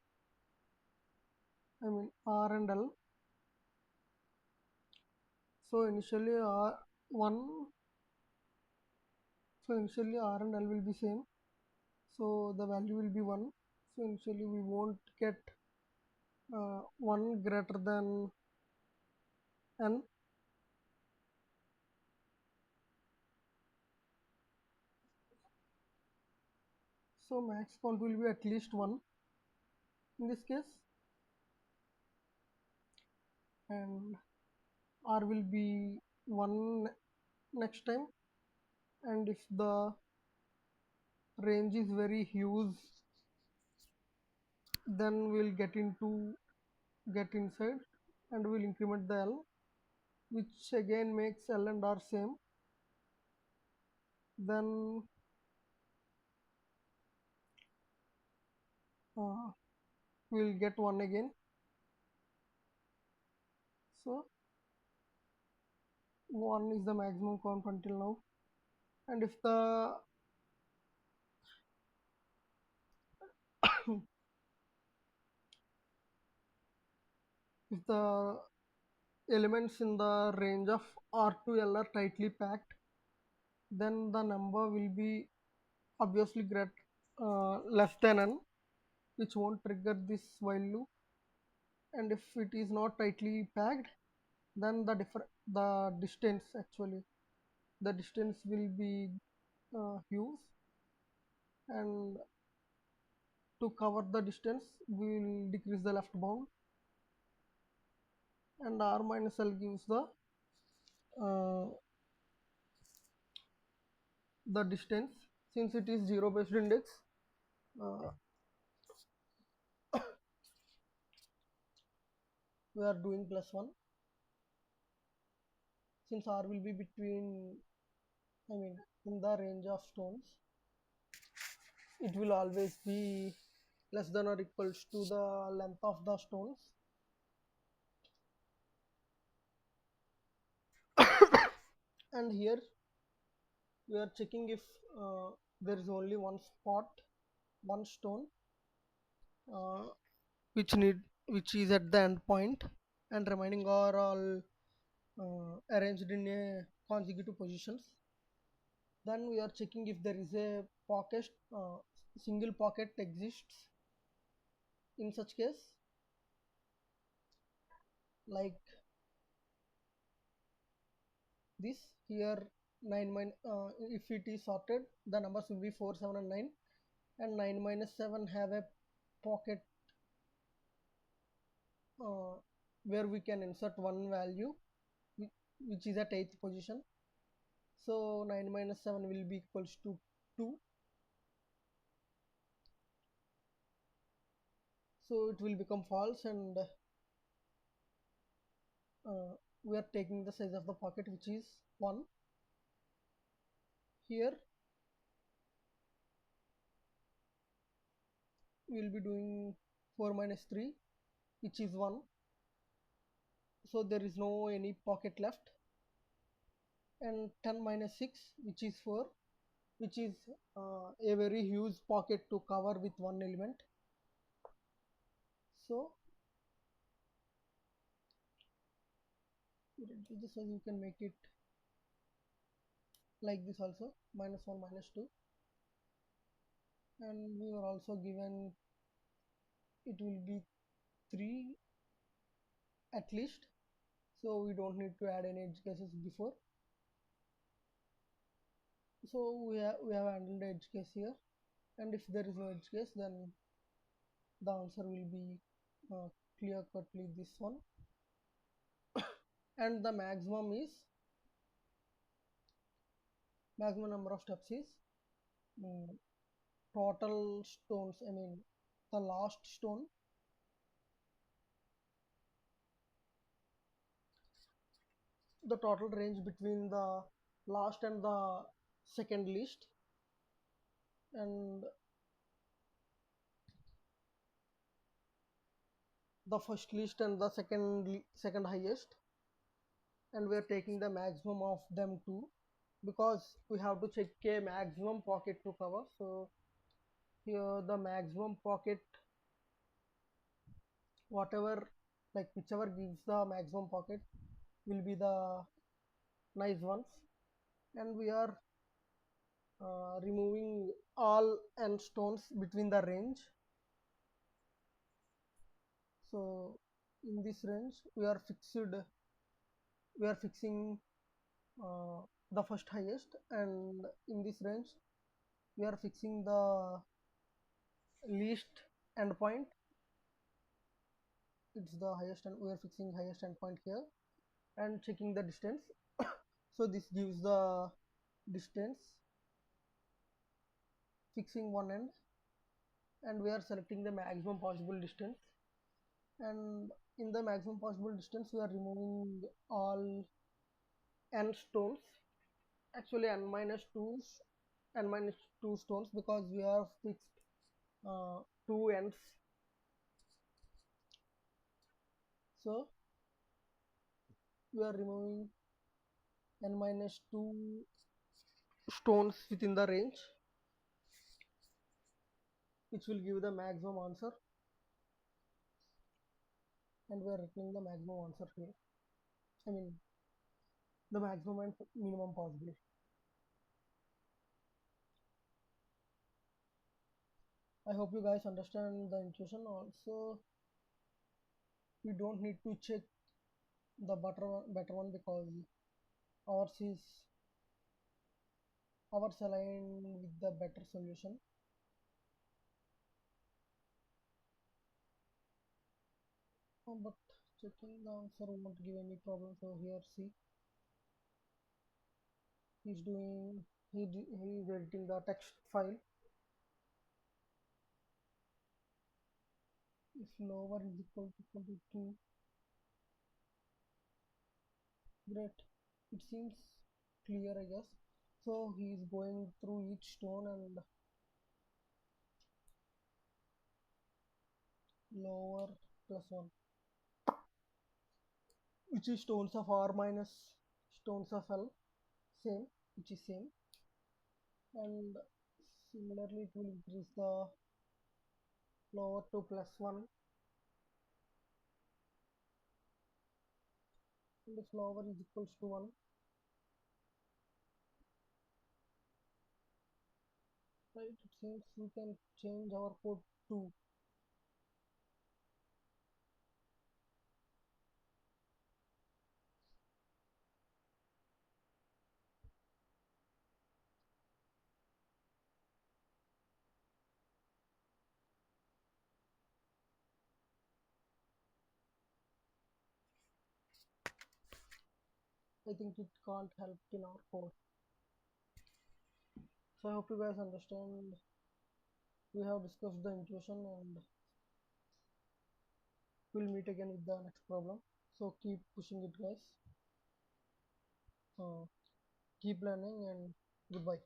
I mean R and L. So initially one, so initially R and L will be same. So the value will be 1. So initially we won't get 1 greater than n. So max count will be at least 1 in this case, and R will be 1 next time. And if the range is very huge, then we'll get inside and we'll increment the L, which again makes L and R same. Then we'll get 1 again. So 1 is the maximum count until now. And if the if the elements in the range of R to L are tightly packed, then the number will be obviously less than n, which won't trigger this while loop. And if it is not tightly packed, then the distance actually the distance will be huge, and to cover the distance we will decrease the left bound, and r minus l gives uh, the distance. Since it is zero based index, uh, we are doing +1. Since r will be between, I mean, in the range of stones, it will always be less than or equals to the length of the stones. And here we are checking if there is only one stone uh, which is at the end point, and remaining are all arranged in a consecutive positions. Then we are checking if there is a single pocket exists. In such case, like this here, if it is sorted, the numbers will be 4, 7 and 9, and 9 minus 7 have a pocket where we can insert one value which is at 8th position. So 9 minus 7 will be equals to 2. So it will become false, and we are taking the size of the pocket, which is 1. Here we will be doing 4 minus 3, which is 1. So there is no any pocket left. And 10 minus 6, which is 4, which is a very huge pocket to cover with one element. So you can make it like this also, -1, -2, and we are also given it will be 3 at least, so we don't need to add any edge cases before. So we have handled the edge case here, and if there is no edge case, then the answer will be clear cutly this one. And the maximum number of steps is total stones, I mean the last stone, the total range between the last and the second least, and the first least and the second highest, and we are taking the maximum of them too, because we have to check a maximum pocket to cover. So here the maximum pocket, whichever gives the maximum pocket will be the nice ones, and we are removing all n stones between the range. So in this range we are fixing the first highest, and in this range we are fixing the least endpoint. It's the highest, and we are fixing highest endpoint here and checking the distance. So this gives the distance, fixing one end, and we are selecting the maximum possible distance, and in the maximum possible distance we are removing all n stones, actually n minus 2 stones, because we have fixed 2 ends. So we are removing n minus 2 stones within the range, which will give the maximum answer. and we are returning the maximum answer here. I mean the maximum and minimum possible. I hope you guys understand the intuition. Also, we don't need to check the better one because ours is ours aligned with the better solution. But checking the answer won't give any problem. So here, see, he's doing he's editing the text file. If lower is equal to 22, great. It seems clear, I guess. So he's going through each stone and lower plus 1, which is stones of R minus stones of L, same, which is same. And similarly, it will increase the lower to plus 1. And if lower is equals to 1, right, it seems we can change our code to. I think it can't help in our code. So I hope you guys understand. We have discussed the intuition and we'll meet again with the next problem. So keep pushing it, guys. Keep learning and goodbye.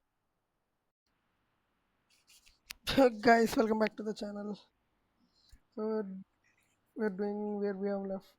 Guys, welcome back to the channel. So we're doing where we have left.